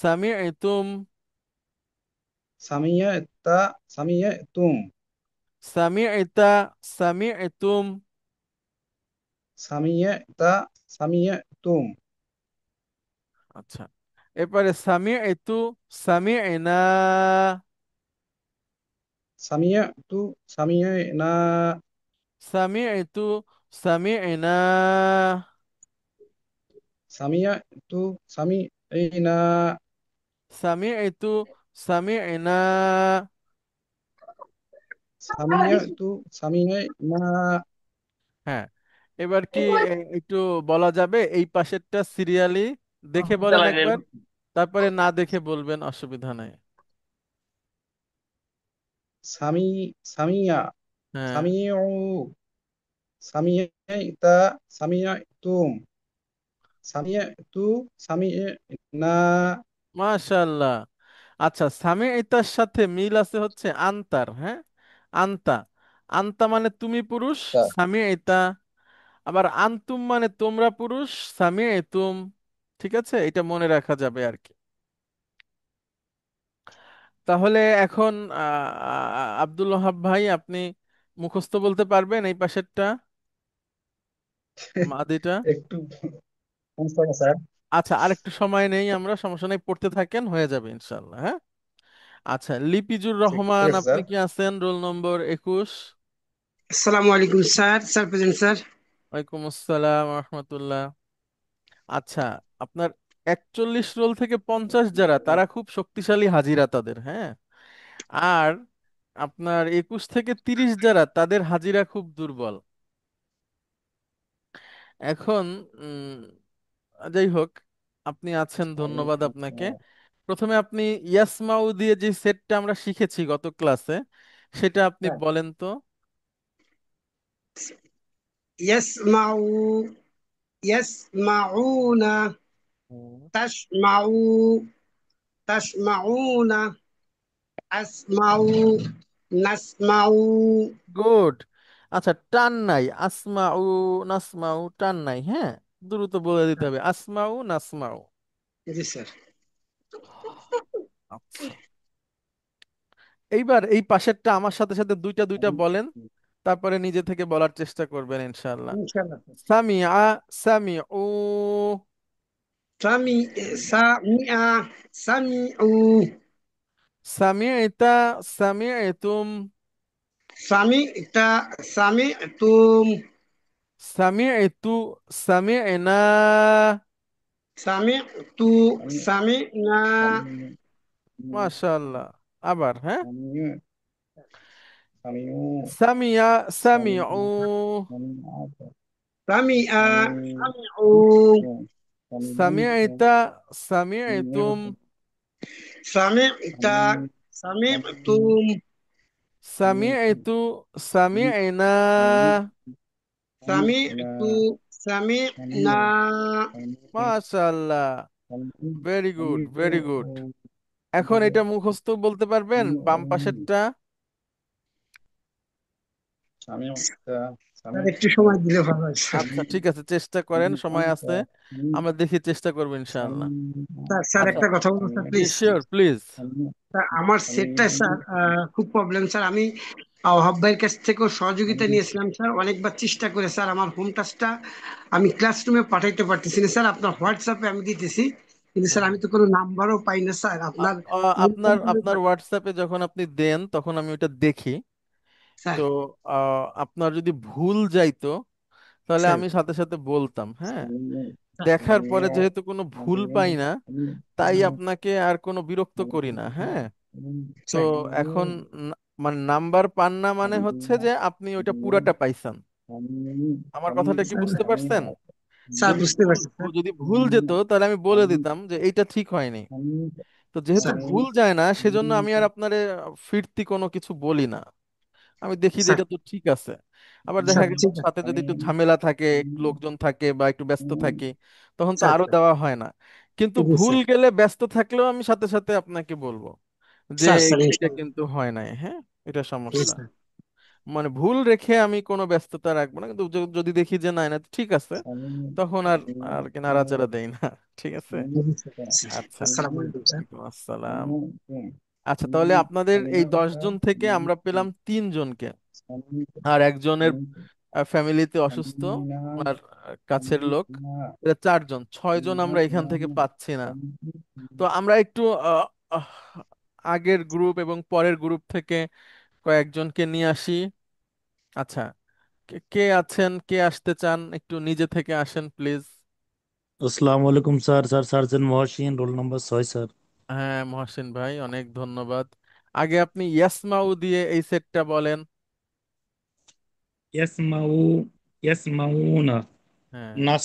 [SPEAKER 1] সামিআতুম।
[SPEAKER 3] সামিয়া, তা, সামিয়া, তুম,
[SPEAKER 1] সামিআতা, সামিআতুম।
[SPEAKER 3] সামিয়া, তা, সামিয়া, তুম,
[SPEAKER 1] আচ্ছা, এরপরে সামিআতু, সামিআনা।
[SPEAKER 3] সামিয়া, তু, সামিয়া, না,
[SPEAKER 1] সামিআতু, সামিআনা।
[SPEAKER 3] সামিয়া, তু, সামি, এই না,
[SPEAKER 1] সামিআতু, সামিআনা।
[SPEAKER 3] সামিয়া, তু, সামিয়া, না।
[SPEAKER 1] হ্যাঁ, এবার কি একটু বলা যাবে এই পাশেরটা সিরিয়ালি দেখে বলেন একবার, তারপরে না দেখে বলবেন, অসুবিধা নাই।
[SPEAKER 3] সামি, সামিয়া,
[SPEAKER 1] হ্যাঁ,
[SPEAKER 3] সামিউ, সামিয়া, তা, সামিয়া, তুম, সামিয়া, তু, সামিয়া, না।
[SPEAKER 1] মাশাআল্লাহ। আচ্ছা, সামি এটার সাথে মিল আছে হচ্ছে আন্তার। হ্যাঁ, আন্তা। আন্তা মানে তুমি পুরুষ,
[SPEAKER 3] তা,
[SPEAKER 1] সামি এটা। আবার আন্তুম মানে তোমরা পুরুষ, সামি এতুম। ঠিক আছে, এটা মনে রাখা যাবে আর কি। তাহলে এখন আব্দুল ওহাব ভাই, আপনি মুখস্থ বলতে পারবেন এই পাশেরটা, মাদিটা?
[SPEAKER 3] একটু সমস্যা আছে, স্যার।
[SPEAKER 1] আচ্ছা, আরেকটু সময় নেই, আমরা সমস্যা নেই, পড়তে থাকেন, হয়ে যাবে ইনশাল্লাহ। হ্যাঁ। আচ্ছা, লিপিজুর
[SPEAKER 3] ঠিক
[SPEAKER 1] রহমান,
[SPEAKER 3] ঠিক আছে
[SPEAKER 1] আপনি
[SPEAKER 3] স্যার।
[SPEAKER 1] কি আছেন? Roll number 21।
[SPEAKER 2] আসসালামু আলাইকুম স্যার, স্যার প্রেজেন্ট স্যার।
[SPEAKER 1] ওয়ালাইকুম আসসালাম রহমতুল্লাহ। আচ্ছা, আপনার 41 রোল থেকে 50 যারা, তারা খুব শক্তিশালী হাজিরা তাদের। হ্যাঁ। আর আপনার 21 থেকে 30 যারা, তাদের হাজিরা খুব দুর্বল। এখন যাই হোক, আপনি আছেন, ধন্যবাদ আপনাকে। প্রথমে আপনি ইয়াসমাউ দিয়ে যে সেটটা আমরা শিখেছি গত ক্লাসে, সেটা আপনি
[SPEAKER 3] হ্যাঁ।
[SPEAKER 1] বলেন তো।
[SPEAKER 2] ইয়াসমাউ, ইয়াসমাউনা,
[SPEAKER 1] হুম।
[SPEAKER 2] তাসমাউ, তাসমাউনা, আসমাউ, নাসমাউ।
[SPEAKER 1] গুড। আচ্ছা, টান নাই, আসমাউ, নাসমাউ, টান নাই। হ্যাঁ, দ্রুত বলে দিতে হবে, আসমাউ, নাসমাউ।
[SPEAKER 2] জি স্যার।
[SPEAKER 1] আচ্ছা, এইবার এই পাশেরটা আমার সাথে সাথে দুইটা দুইটা বলেন, তারপরে নিজে থেকে বলার চেষ্টা করবেন ইনশাআল্লাহ।
[SPEAKER 2] ইনশাআল্লাহ।
[SPEAKER 1] সামিআ, সামিউ।
[SPEAKER 2] সামি, সামিআ, সামিউ,
[SPEAKER 1] সামিআতা, সামিআতুম।
[SPEAKER 2] সামিতা, সামিতুম,
[SPEAKER 1] সামিআতু, সামিআনা।
[SPEAKER 2] সামিতু,
[SPEAKER 3] আমি
[SPEAKER 2] সামিনা।
[SPEAKER 3] আমি
[SPEAKER 1] মাশাআল্লাহ। আবার হ্যাঁ,
[SPEAKER 3] আমি আমিও
[SPEAKER 1] সামিয়া, সামিউ।
[SPEAKER 3] আমি
[SPEAKER 2] সামিআ,
[SPEAKER 3] আমি
[SPEAKER 2] সামিউ,
[SPEAKER 1] সামিআতা, সামিআতুম।
[SPEAKER 2] সামিতা, সামিতুম,
[SPEAKER 1] সামিআতু, সামিআনা।
[SPEAKER 2] সামিতু, সামিনা।
[SPEAKER 1] মাশাআল্লাহ, ভেরি গুড, ভেরি গুড। এখন এটা মুখস্থ বলতে পারবেন বাম পাশেরটা?
[SPEAKER 2] স্যার একটু সময় দিলে ভালো হয় স্যার।
[SPEAKER 1] আচ্ছা, ঠিক আছে, চেষ্টা করেন, সময় আছে, আমরা দেখি, চেষ্টা করবো ইনশাআল্লাহ।
[SPEAKER 2] স্যার, স্যার
[SPEAKER 1] আচ্ছা,
[SPEAKER 2] একটা কথা বলবো sir
[SPEAKER 1] G
[SPEAKER 2] please.
[SPEAKER 1] Sure, please.
[SPEAKER 2] Sir আমার সেটটা স্যার খুব প্রবলেম স্যার। আমি ওহাব ভাইয়ের কাছ থেকেও সহযোগিতা নিয়েছিলাম স্যার, অনেকবার চেষ্টা করে স্যার আমার হোম টাস্কটা আমি ক্লাসরুমে পাঠাইতে পারতেছি না স্যার। আপনার হোয়াটসঅ্যাপে আমি দিতেছি, কিন্তু স্যার আমি তো কোনো নাম্বারও পাই না স্যার আপনার।
[SPEAKER 1] আপনার আপনার হোয়াটসঅ্যাপে যখন আপনি দেন, তখন আমি ওটা দেখি।
[SPEAKER 2] স্যার।
[SPEAKER 1] তো আপনার যদি ভুল যাইতো তাহলে
[SPEAKER 2] স্যার।
[SPEAKER 1] আমি সাথে সাথে বলতাম, হ্যাঁ।
[SPEAKER 2] স্যার।
[SPEAKER 1] দেখার পরে যেহেতু কোনো ভুল পাই না, তাই আপনাকে আর কোনো বিরক্ত করি না, হ্যাঁ। তো
[SPEAKER 2] স্যার।
[SPEAKER 1] এখন মানে নাম্বার পান না মানে হচ্ছে যে আপনি ওইটা পুরাটা পাইছেন। আমার কথাটা কি বুঝতে পারছেন?
[SPEAKER 2] স্যার
[SPEAKER 1] যদি
[SPEAKER 2] বুঝতে
[SPEAKER 1] ভুল
[SPEAKER 2] পারছি স্যার।
[SPEAKER 1] যদি ভুল যেত তাহলে আমি বলে দিতাম যে এইটা ঠিক হয়নি। তো যেহেতু
[SPEAKER 2] স্যার।
[SPEAKER 1] ভুল যায় না, সেজন্য আমি আর আপনারে ফিরতি কোনো কিছু বলি না। আমি দেখি যে
[SPEAKER 2] স্যার।
[SPEAKER 1] এটা তো ঠিক আছে। আবার দেখা
[SPEAKER 2] স্যার
[SPEAKER 1] গেল
[SPEAKER 2] ঠিক আছে।
[SPEAKER 1] সাথে যদি একটু ঝামেলা থাকে, একটু লোকজন থাকে বা একটু ব্যস্ত থাকি, তখন তো
[SPEAKER 2] স্যার।
[SPEAKER 1] আরো দেওয়া হয় না। কিন্তু
[SPEAKER 2] জি
[SPEAKER 1] ভুল
[SPEAKER 2] স্যার।
[SPEAKER 1] গেলে ব্যস্ত থাকলেও আমি সাথে সাথে আপনাকে বলবো যে
[SPEAKER 2] স্যার। স্যার
[SPEAKER 1] এটা
[SPEAKER 2] ইনশাআল্লাহ।
[SPEAKER 1] কিন্তু হয় নাই, হ্যাঁ। এটা
[SPEAKER 2] জি
[SPEAKER 1] সমস্যা।
[SPEAKER 2] স্যার।
[SPEAKER 1] মানে ভুল রেখে আমি কোনো ব্যস্ততা রাখবো না, কিন্তু যদি দেখি যে না না ঠিক আছে, তখন আর আর কি নাড়াচাড়া দেই না। ঠিক আছে।
[SPEAKER 2] জি স্যার।
[SPEAKER 1] আচ্ছা।
[SPEAKER 2] আসসালামু আলাইকুম স্যার।
[SPEAKER 1] ওয়ালাইকুম আসসালাম। আচ্ছা, তাহলে আপনাদের এই 10 জন থেকে আমরা পেলাম 3 জনকে, আর একজনের ফ্যামিলিতে অসুস্থ, আর কাছের লোক। এটা 4 জন, 6 জন আমরা এখান থেকে পাচ্ছি না। তো আমরা একটু আহ, আহ, আগের গ্রুপ এবং পরের গ্রুপ থেকে কয়েকজনকে নিয়ে আসি। আচ্ছা, কে কে আছেন, কে আসতে চান, একটু নিজে থেকে আসেন প্লিজ।
[SPEAKER 4] আসসালামু আলাইকুম sir. Sir sergeant Mohsin, roll number 6 sir.
[SPEAKER 1] হ্যাঁ মহসিন ভাই, অনেক ধন্যবাদ। আগে আপনি ইয়াসমাউ দিয়ে এই সেটটা বলেন।
[SPEAKER 4] ইয়াসমাউ, ইয়াসমাউনা,
[SPEAKER 1] হ্যাঁ।
[SPEAKER 4] নাস,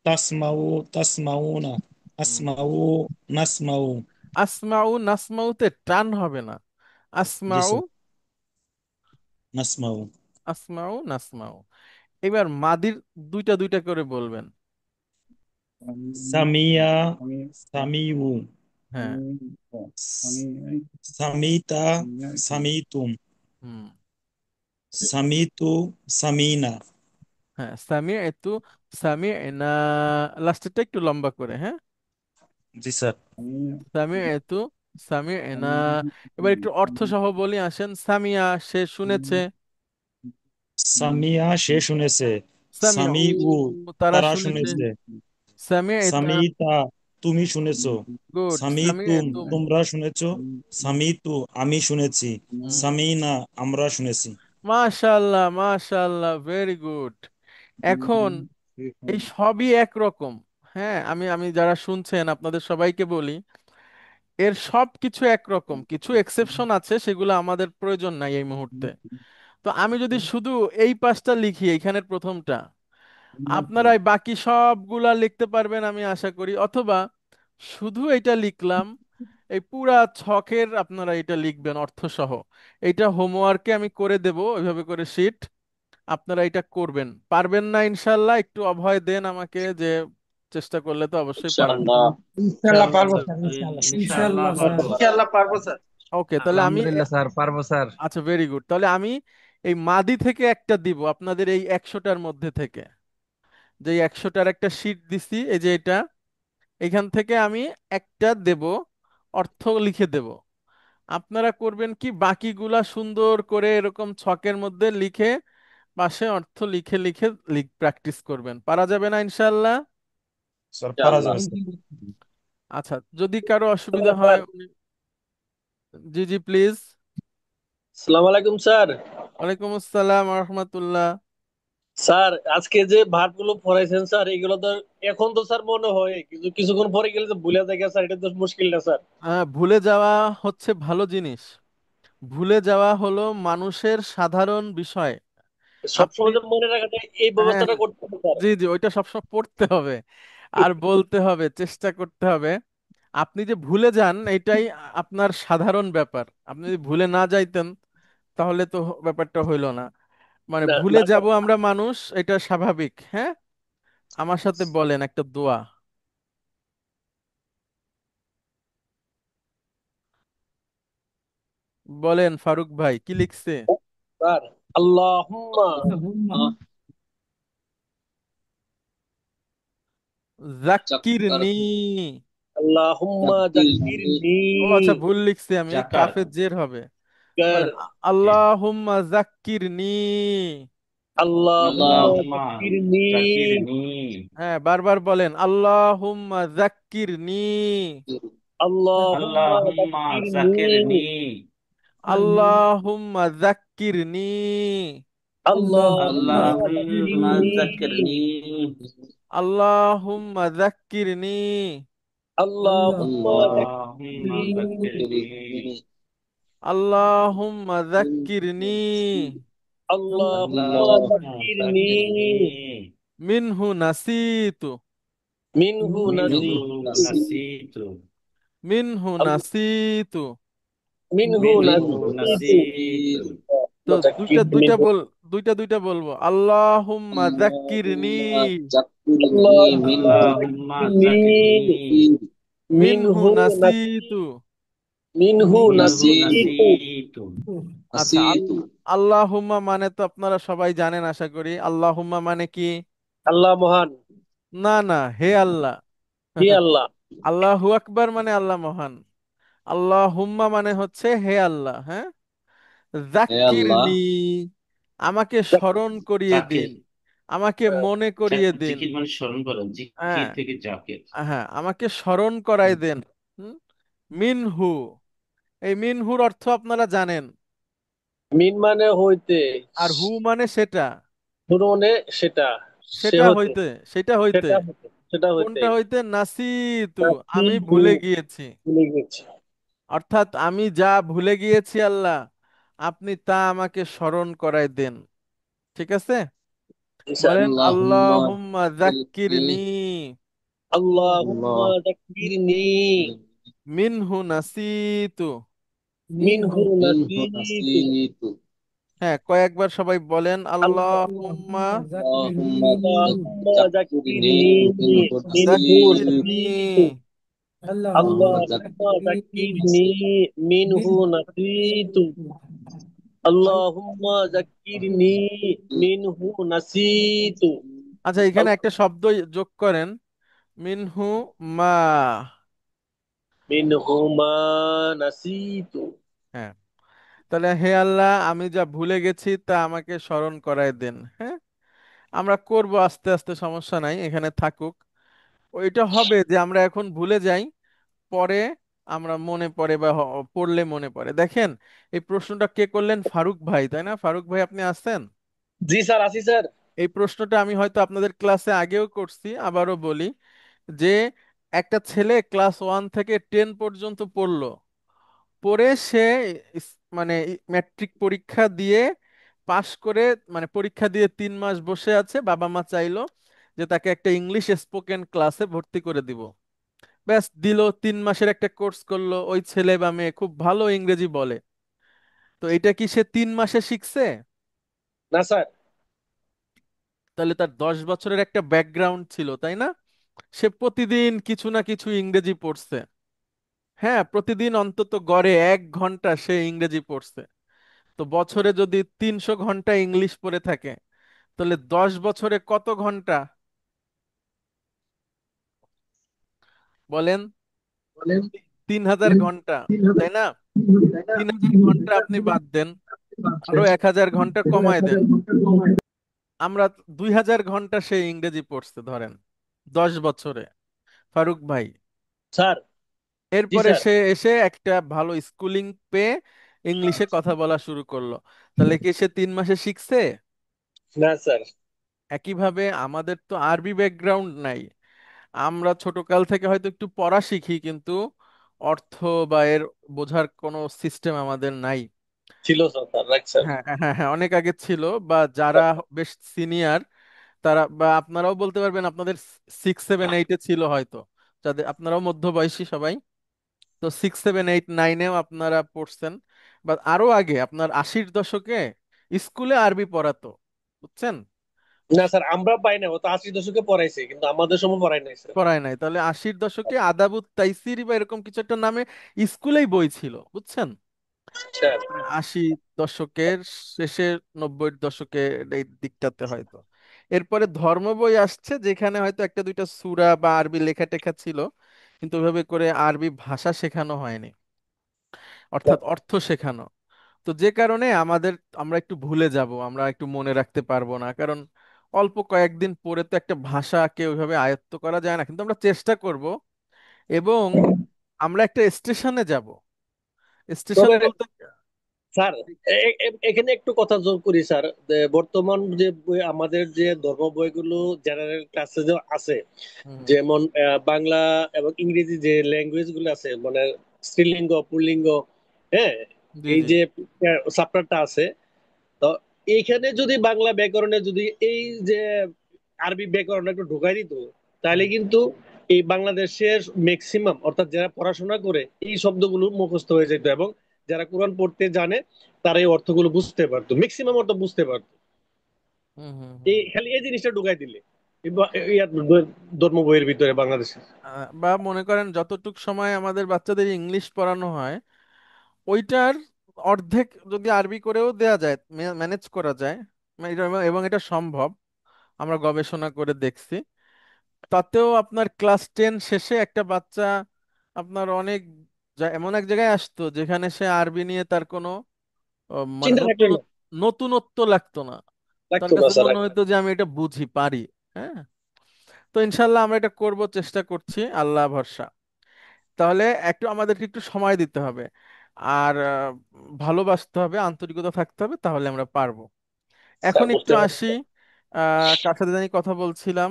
[SPEAKER 4] তাসমাউ, তাসমাউনা,
[SPEAKER 1] হুম।
[SPEAKER 4] আসমাউ, নাসমাউ।
[SPEAKER 1] আসমাউ নাসমাউতে টান হবে না।
[SPEAKER 4] জি
[SPEAKER 1] আসমাউ,
[SPEAKER 4] স্যার, নাসমাউ।
[SPEAKER 1] আসমাউ নাসমাউ। এবার মাদির দুইটা দুইটা করে বলবেন।
[SPEAKER 4] সামিয়া, সামিউ,
[SPEAKER 1] হ্যাঁ।
[SPEAKER 4] সামিতা, সামিতুম,
[SPEAKER 1] হুম।
[SPEAKER 4] সামিতু, সামিনা।
[SPEAKER 1] হ্যাঁ সামি একটু, সামি না, লাস্টেরটা একটু লম্বা করে, হ্যাঁ।
[SPEAKER 4] জি স্যার।
[SPEAKER 1] সামি একটু, সামি না। এবার একটু অর্থ সহ বলি, আসেন। সামিয়া, সে শুনেছে।
[SPEAKER 4] সামিয়া, সে শুনেছে।
[SPEAKER 1] সামিয়া ও,
[SPEAKER 4] সামিউ,
[SPEAKER 1] তারা
[SPEAKER 4] তারা
[SPEAKER 1] শুনেছে।
[SPEAKER 4] শুনেছে।
[SPEAKER 1] সামিয়া এটা।
[SPEAKER 4] সামিতা, তুমি শুনেছো।
[SPEAKER 1] গুড, সামিয়া
[SPEAKER 4] সামিতুম,
[SPEAKER 1] তুম।
[SPEAKER 4] তোমরা শুনেছো। সামিতু, আমি শুনেছি। সামিনা, আমরা শুনেছি।
[SPEAKER 1] মাশাআল্লাহ মাশাআল্লাহ, ভেরি গুড। এখন এই সবই একরকম। হ্যাঁ, আমি আমি যারা শুনছেন আপনাদের সবাইকে বলি, এর সব কিছু একরকম, কিছু এক্সেপশন আছে, সেগুলো আমাদের প্রয়োজন নাই এই মুহূর্তে। তো আমি যদি শুধু এই পাঁচটা লিখি, এইখানের প্রথমটা, আপনারা এই বাকি সবগুলা লিখতে পারবেন আমি আশা করি, অথবা শুধু এটা লিখলাম, এই পুরা ছকের আপনারা এটা লিখবেন অর্থ সহ। এইটা হোমওয়ার্কে আমি করে দেব ওইভাবে করে শিট। আপনারা এটা করবেন, পারবেন না ইনশাল্লাহ একটু অভয় দেন আমাকে, যে চেষ্টা করলে তো অবশ্যই পারবেন।
[SPEAKER 6] ইনশাআল্লাহ।
[SPEAKER 2] ইনশাআল্লাহ
[SPEAKER 1] ইনশাল্লাহ।
[SPEAKER 2] পারবো স্যার। ইনশাআল্লাহ।
[SPEAKER 6] ইনশাআল্লাহ
[SPEAKER 2] ইনশাআল্লাহ স্যার।
[SPEAKER 6] পারবো।
[SPEAKER 5] ইনশাআল্লাহ পারবো স্যার।
[SPEAKER 1] ওকে, তাহলে আমি
[SPEAKER 7] আলহামদুলিল্লাহ স্যার, পারবো স্যার।
[SPEAKER 1] আচ্ছা ভেরি গুড, তাহলে আমি এই মাদি থেকে একটা দিব আপনাদের এই 100টার মধ্যে থেকে। যে 100টার একটা শীট দিছি, এই যে এটা, এখান থেকে আমি একটা দেব, অর্থ লিখে দেব। আপনারা করবেন কি, বাকিগুলা সুন্দর করে এরকম ছকের মধ্যে লিখে পাশে অর্থ লিখে লিখে প্র্যাকটিস করবেন। পারা যাবে না ইনশাল্লাহ?
[SPEAKER 4] স্যার পারা
[SPEAKER 6] ইনশাআল্লাহ।
[SPEAKER 4] যাবে স্যার।
[SPEAKER 1] আচ্ছা, যদি কারো অসুবিধা হয় জি জি প্লিজ।
[SPEAKER 6] আসসালামু আলাইকুম স্যার।
[SPEAKER 1] ওয়ালাইকুম আসসালাম রহমতুল্লাহ।
[SPEAKER 6] স্যার আজকে যে ভার্ব গুলো পড়াইছেন স্যার, এগুলো তো এখন তো স্যার মনে হয়, কিন্তু কিছুক্ষণ পরে গেলে তো ভুলে যায় স্যার, এটা তো মুশকিল না স্যার?
[SPEAKER 1] ভুলে যাওয়া হচ্ছে ভালো জিনিস। ভুলে যাওয়া হলো মানুষের সাধারণ বিষয়। আপনি,
[SPEAKER 6] সবসময় যে মনে রাখাটা, এই
[SPEAKER 1] হ্যাঁ
[SPEAKER 6] ব্যবস্থাটা করতে হবে স্যার।
[SPEAKER 1] জি জি, ওইটা সবসময় পড়তে হবে আর বলতে হবে, চেষ্টা করতে হবে। আপনি যে ভুলে যান এটাই আপনার সাধারণ ব্যাপার। আপনি যদি ভুলে না যাইতেন তাহলে তো ব্যাপারটা হইলো না। মানে
[SPEAKER 6] না
[SPEAKER 1] ভুলে
[SPEAKER 6] না
[SPEAKER 1] যাব
[SPEAKER 6] স্যার।
[SPEAKER 1] আমরা মানুষ, এটা স্বাভাবিক, হ্যাঁ। আমার সাথে বলেন একটা দোয়া। বলেন ফারুক ভাই, কি লিখছে?
[SPEAKER 6] স্যার, আল্লাহুম্মা,
[SPEAKER 1] জাক্কিরনি।
[SPEAKER 6] আল্লাহুম্মা জাক্কিরনি।
[SPEAKER 1] ও আচ্ছা, ভুল লিখছি আমি,
[SPEAKER 7] জাকার।
[SPEAKER 1] কাফে জের হবে।
[SPEAKER 6] জাক্কার।
[SPEAKER 1] বলেন আল্লাহুম্মা জাক্কিরনি।
[SPEAKER 6] আল্লাহুম্মা
[SPEAKER 7] আল্লাহুম্মা
[SPEAKER 6] জাক্কিরনি।
[SPEAKER 7] জাকিরনি।
[SPEAKER 1] হ্যাঁ, বারবার বলেন আল্লাহুম্মা জাক্কিরনি।
[SPEAKER 6] আল্লাহুম্মা
[SPEAKER 7] আল্লাহুম্মা
[SPEAKER 6] জাক্কিরনি।
[SPEAKER 7] জাকিরনি।
[SPEAKER 1] আল্লাহুম্মা যাক্কিরনি।
[SPEAKER 6] আল্লাহুম্মা
[SPEAKER 7] اللهم
[SPEAKER 6] যাক্কিরনি।
[SPEAKER 7] ذكرني
[SPEAKER 1] আল্লাহুম্মা যাক্কিরনি
[SPEAKER 6] আল্লাহুম্মা
[SPEAKER 7] اللهم
[SPEAKER 6] যাক্কিরনি।
[SPEAKER 7] ذكرني
[SPEAKER 1] আল্লাহুম্মা যাক্কিরনি
[SPEAKER 6] আল্লাহুম্মা
[SPEAKER 7] اللهم
[SPEAKER 6] যাক্কিরনি।
[SPEAKER 7] ذكرني
[SPEAKER 1] মিনহু নাসিতু।
[SPEAKER 6] মিনহু
[SPEAKER 7] منه
[SPEAKER 6] নাসিতু।
[SPEAKER 7] نسيت
[SPEAKER 1] মিনহু
[SPEAKER 6] আল-
[SPEAKER 1] নাসিতু।
[SPEAKER 6] মিনহু
[SPEAKER 7] منه
[SPEAKER 6] নাসিতু।
[SPEAKER 7] نسيت
[SPEAKER 1] তো দুইটা দুইটা বল, দুইটা দুইটা বলবো। আল্লাহুম্মা যাক্কিরনি
[SPEAKER 6] আল্লাহুম্মা
[SPEAKER 7] اللهم
[SPEAKER 6] যাক্কিরনি।
[SPEAKER 7] ذكرني
[SPEAKER 1] মিনহু
[SPEAKER 6] মিনহু নাসি
[SPEAKER 1] নাসিতু।
[SPEAKER 6] মিনহু
[SPEAKER 7] منه
[SPEAKER 6] নাসিতু।
[SPEAKER 7] نسيت
[SPEAKER 1] আচ্ছা, আল্লাহুম্মা মানে তো আপনারা সবাই জানেন আশা করি। আল্লাহুম্মা মানে কি?
[SPEAKER 6] আল্লাহ মহান।
[SPEAKER 1] না না, হে আল্লাহ।
[SPEAKER 6] হে আল্লাহ।
[SPEAKER 1] আল্লাহু আকবার মানে আল্লাহ মহান। আল্লাহুম্মা মানে হচ্ছে হে আল্লাহ। হ্যাঁ, যাক্কিরনি আমাকে স্মরণ করিয়ে
[SPEAKER 7] জাকির
[SPEAKER 1] দিন, আমাকে মনে করিয়ে দিন।
[SPEAKER 7] জিকির মানে স্মরণ করা,
[SPEAKER 1] হ্যাঁ,
[SPEAKER 7] জিকির থেকে জাকির।
[SPEAKER 1] হ্যাঁ, আমাকে স্মরণ করাই দেন। হুম? মিনহু, এই মিনহুর অর্থ আপনারা জানেন।
[SPEAKER 6] মিন মানে হইতে,
[SPEAKER 1] আর হু মানে সেটা।
[SPEAKER 6] হুর মানে সেটা, সে
[SPEAKER 1] সেটা
[SPEAKER 6] হইতে,
[SPEAKER 1] হইতে, সেটা হইতে।
[SPEAKER 6] সেটা হইতে, সেটা হইতে।
[SPEAKER 1] কোনটা হইতে? নাসিতু, আমি
[SPEAKER 6] নাসিতু,
[SPEAKER 1] ভুলে গিয়েছি।
[SPEAKER 6] ভুলে গেছি।
[SPEAKER 1] অর্থাৎ আমি যা ভুলে গিয়েছি আল্লাহ, আপনি তা আমাকে স্মরণ করায় দেন। ঠিক আছে,
[SPEAKER 6] স্যার।
[SPEAKER 1] বলেন আল্লাহুম্মা যাক্কিরনি
[SPEAKER 6] আল্লাহুম্মা যাক্কিরনি
[SPEAKER 1] মিনহু নাসিতু।
[SPEAKER 6] মিনহু নাসিতু।
[SPEAKER 1] হ্যাঁ, কয়েকবার সবাই বলেন আল্লাহুম্মা
[SPEAKER 6] আল্লাহুম্মা যাক্কিরনি মিনহু
[SPEAKER 1] যাক্কিরনি
[SPEAKER 6] নাসিতু। আল্লাহুম্মা যাক্কিরনি মিনহু নাসিতু। আল্লাহুম্মা যাক্কিরনি মিনহু নাসিতু।
[SPEAKER 1] আচ্ছা, এখানে একটা শব্দ যোগ করেন, মিনহু মা।
[SPEAKER 6] মিনহু মা নাসিতু।
[SPEAKER 1] হ্যাঁ, তাহলে হে আল্লাহ, আমি যা ভুলে গেছি তা আমাকে স্মরণ করায় দেন। হ্যাঁ, আমরা করব আস্তে আস্তে, সমস্যা নাই, এখানে থাকুক। ওইটা হবে যে আমরা এখন ভুলে যাই, পরে আমরা মনে পড়ে বা পড়লে মনে পড়ে। দেখেন, এই প্রশ্নটা কে করলেন? ফারুক ভাই, তাই না? ফারুক ভাই, আপনি আছেন?
[SPEAKER 6] জি স্যার, আছি স্যার।
[SPEAKER 1] এই প্রশ্নটা আমি হয়তো আপনাদের ক্লাসে আগেও করছি, আবারও বলি যে একটা ছেলে ক্লাস 1 থেকে 10 পর্যন্ত পড়লো, পড়ে সে মানে ম্যাট্রিক পরীক্ষা দিয়ে পাশ করে, মানে পরীক্ষা দিয়ে 3 মাস বসে আছে। বাবা মা চাইলো যে তাকে একটা ইংলিশ স্পোকেন ক্লাসে ভর্তি করে দিব। ব্যাস দিল, 3 মাসের একটা কোর্স করলো। ওই ছেলে বা মেয়ে খুব ভালো ইংরেজি বলে। তো এটা কি সে 3 মাসে শিখছে?
[SPEAKER 6] না স্যার।
[SPEAKER 1] তাহলে তার 10 বছরের একটা ব্যাকগ্রাউন্ড ছিল, তাই না? সে প্রতিদিন কিছু না কিছু ইংরেজি পড়ছে। হ্যাঁ, প্রতিদিন অন্তত গড়ে 1 ঘন্টা সে ইংরেজি পড়ছে। তো বছরে যদি 300 ঘন্টা ইংলিশ পড়ে থাকে, তাহলে 10 বছরে কত ঘন্টা বলেন? 3000 ঘন্টা, তাই না? 3000 ঘন্টা আপনি বাদ দেন, আরো 1000 ঘন্টা কমায় দেন। আমরা 2000 ঘন্টা সে ইংরেজি পড়ছে ধরেন 10 বছরে, ফারুক ভাই।
[SPEAKER 6] স্যার। জি
[SPEAKER 1] এরপরে
[SPEAKER 6] স্যার।
[SPEAKER 1] সে এসে একটা ভালো স্কুলিং পেয়ে ইংলিশে কথা বলা শুরু করলো। তাহলে কি সে 3 মাসে শিখছে?
[SPEAKER 6] না স্যার।
[SPEAKER 1] একইভাবে আমাদের তো আরবি ব্যাকগ্রাউন্ড নাই। আমরা ছোটকাল থেকে হয়তো একটু পড়া শিখি, কিন্তু অর্থ বা এর বোঝার কোনো সিস্টেম আমাদের নাই।
[SPEAKER 6] ছিল স্যার, রাইট স্যার।
[SPEAKER 1] হ্যাঁ, হ্যাঁ, হ্যাঁ, অনেক আগে ছিল। বা যারা বেশ সিনিয়র, তারা বা আপনারাও বলতে পারবেন আপনাদের 6, 7, 8-এ ছিল হয়তো, যাদের আপনারাও মধ্যবয়সী সবাই। তো 6, 7, 8, 9-এও আপনারা পড়ছেন। বা আরো আগে আপনার 80-এর দশকে স্কুলে আরবি পড়াতো, বুঝছেন?
[SPEAKER 6] না স্যার, আমরা পাই না, ও তো 80 দশকে পড়াইছে, কিন্তু আমাদের সময় পড়াই নাই স্যার।
[SPEAKER 1] পড়ায় নাই? তাহলে 80-এর দশকে আদাবুত তাইসির বা এরকম কিছু একটা নামে স্কুলেই বই ছিল, বুঝছেন?
[SPEAKER 6] স্যার।
[SPEAKER 1] মানে 80 দশকের শেষে, 90-এর দশকে, এই দিকটাতে হয়তো। এরপরে ধর্ম বই আসছে, যেখানে হয়তো একটা দুইটা সূরা বা আরবি লেখা টেখা ছিল, কিন্তু ওইভাবে করে আরবি ভাষা শেখানো হয়নি, অর্থাৎ অর্থ শেখানো। তো যে কারণে আমরা একটু ভুলে যাব, আমরা একটু মনে রাখতে পারবো না, কারণ অল্প কয়েকদিন পরে তো একটা ভাষাকে ওইভাবে আয়ত্ত করা যায় না। কিন্তু আমরা চেষ্টা করব, এবং আমরা একটা স্টেশনে যাব। স্টেশন
[SPEAKER 6] তবে
[SPEAKER 1] বলতে
[SPEAKER 6] স্যার এখানে একটু কথা যোগ করি স্যার, বর্তমান যে আমাদের যে ধর্ম বইগুলো জেনারেল ক্লাসে যে আছে,
[SPEAKER 1] হুম।
[SPEAKER 6] যেমন বাংলা এবং ইংরেজি যে ল্যাঙ্গুয়েজ গুলো আছে, মানে স্ত্রীলিঙ্গ পুল্লিঙ্গ, হ্যাঁ,
[SPEAKER 1] জি
[SPEAKER 6] এই
[SPEAKER 1] জি।
[SPEAKER 6] যে চ্যাপ্টারটা আছে, তো এইখানে যদি বাংলা ব্যাকরণে যদি এই যে আরবি ব্যাকরণ একটু ঢুকাই দিত, তাহলে
[SPEAKER 1] হুম
[SPEAKER 6] কিন্তু এই বাংলাদেশের ম্যাক্সিমাম অর্থাৎ যারা পড়াশোনা করে এই শব্দগুলো মুখস্থ হয়ে যেত, এবং যারা কোরআন পড়তে জানে তারা এই অর্থগুলো বুঝতে পারতো, ম্যাক্সিমাম অর্থ বুঝতে পারতো।
[SPEAKER 1] হুম হুম হুম।
[SPEAKER 6] এই খালি এই জিনিসটা ঢুকাই দিলে ইয়ার ধর্ম বইয়ের ভিতরে বাংলাদেশে।
[SPEAKER 1] বা মনে করেন যতটুক সময় আমাদের বাচ্চাদের ইংলিশ পড়ানো হয়, ওইটার অর্ধেক যদি আরবি করেও দেয়া যায়, ম্যানেজ করা যায়, এবং এটা সম্ভব, আমরা গবেষণা করে দেখছি, তাতেও আপনার ক্লাস 10 শেষে একটা বাচ্চা আপনার অনেক এমন এক জায়গায় আসতো যেখানে সে আরবি নিয়ে তার কোনো মানে
[SPEAKER 6] চিন্তা থাকলে না,
[SPEAKER 1] নতুনত্ব লাগতো না। তার
[SPEAKER 6] লাগতো না
[SPEAKER 1] কাছে
[SPEAKER 6] স্যার।
[SPEAKER 1] মনে হতো যে আমি এটা বুঝি পারি। হ্যাঁ। তো ইনশাল্লাহ আমরা এটা করব, চেষ্টা করছি, আল্লাহ ভরসা। তাহলে একটু আমাদেরকে একটু সময় দিতে হবে, আর ভালোবাসতে হবে, আন্তরিকতা থাকতে হবে, তাহলে আমরা পারবো।
[SPEAKER 6] স্যার
[SPEAKER 1] এখন একটু
[SPEAKER 6] বুঝতে
[SPEAKER 1] আসি,
[SPEAKER 6] পারছি।
[SPEAKER 1] কার সাথে জানি কথা বলছিলাম।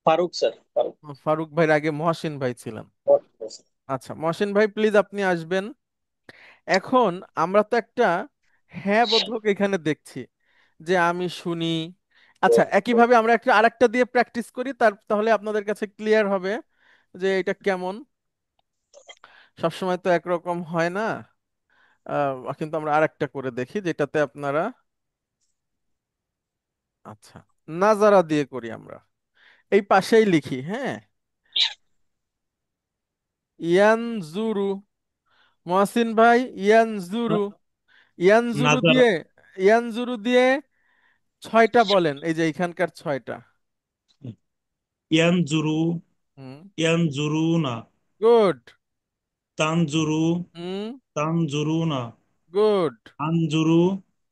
[SPEAKER 6] ফারুক স্যার, ফারুক।
[SPEAKER 1] ফারুক ভাইয়ের আগে মহসিন ভাই ছিলেন। আচ্ছা মহসিন ভাই, প্লিজ আপনি আসবেন। এখন আমরা তো একটা হ্যাঁ বোধক এখানে দেখছি, যে আমি শুনি। আচ্ছা, একইভাবে আমরা একটা আরেকটা দিয়ে প্র্যাকটিস করি, তাহলে আপনাদের কাছে ক্লিয়ার হবে যে এটা কেমন। সবসময় তো একরকম হয় না। কিন্তু আমরা আরেকটা করে দেখি যেটাতে আপনারা, আচ্ছা, নাজারা দিয়ে করি আমরা। এই পাশেই লিখি, হ্যাঁ। ইয়ানজুরু, মহসিন ভাই, ইয়ানজুরু। ইয়ানজুরু
[SPEAKER 4] নাজারা,
[SPEAKER 1] দিয়ে, ইয়ানজুরু দিয়ে 6টা বলেন, এই যে এখানকার 6টা।
[SPEAKER 4] ইয়ানজুরু,
[SPEAKER 1] হুম।
[SPEAKER 4] ইয়ানজুরুনা,
[SPEAKER 1] গুড।
[SPEAKER 4] তানজুরু,
[SPEAKER 1] হুম।
[SPEAKER 4] তানজুরুনা,
[SPEAKER 1] গুড।
[SPEAKER 4] আনজুরু,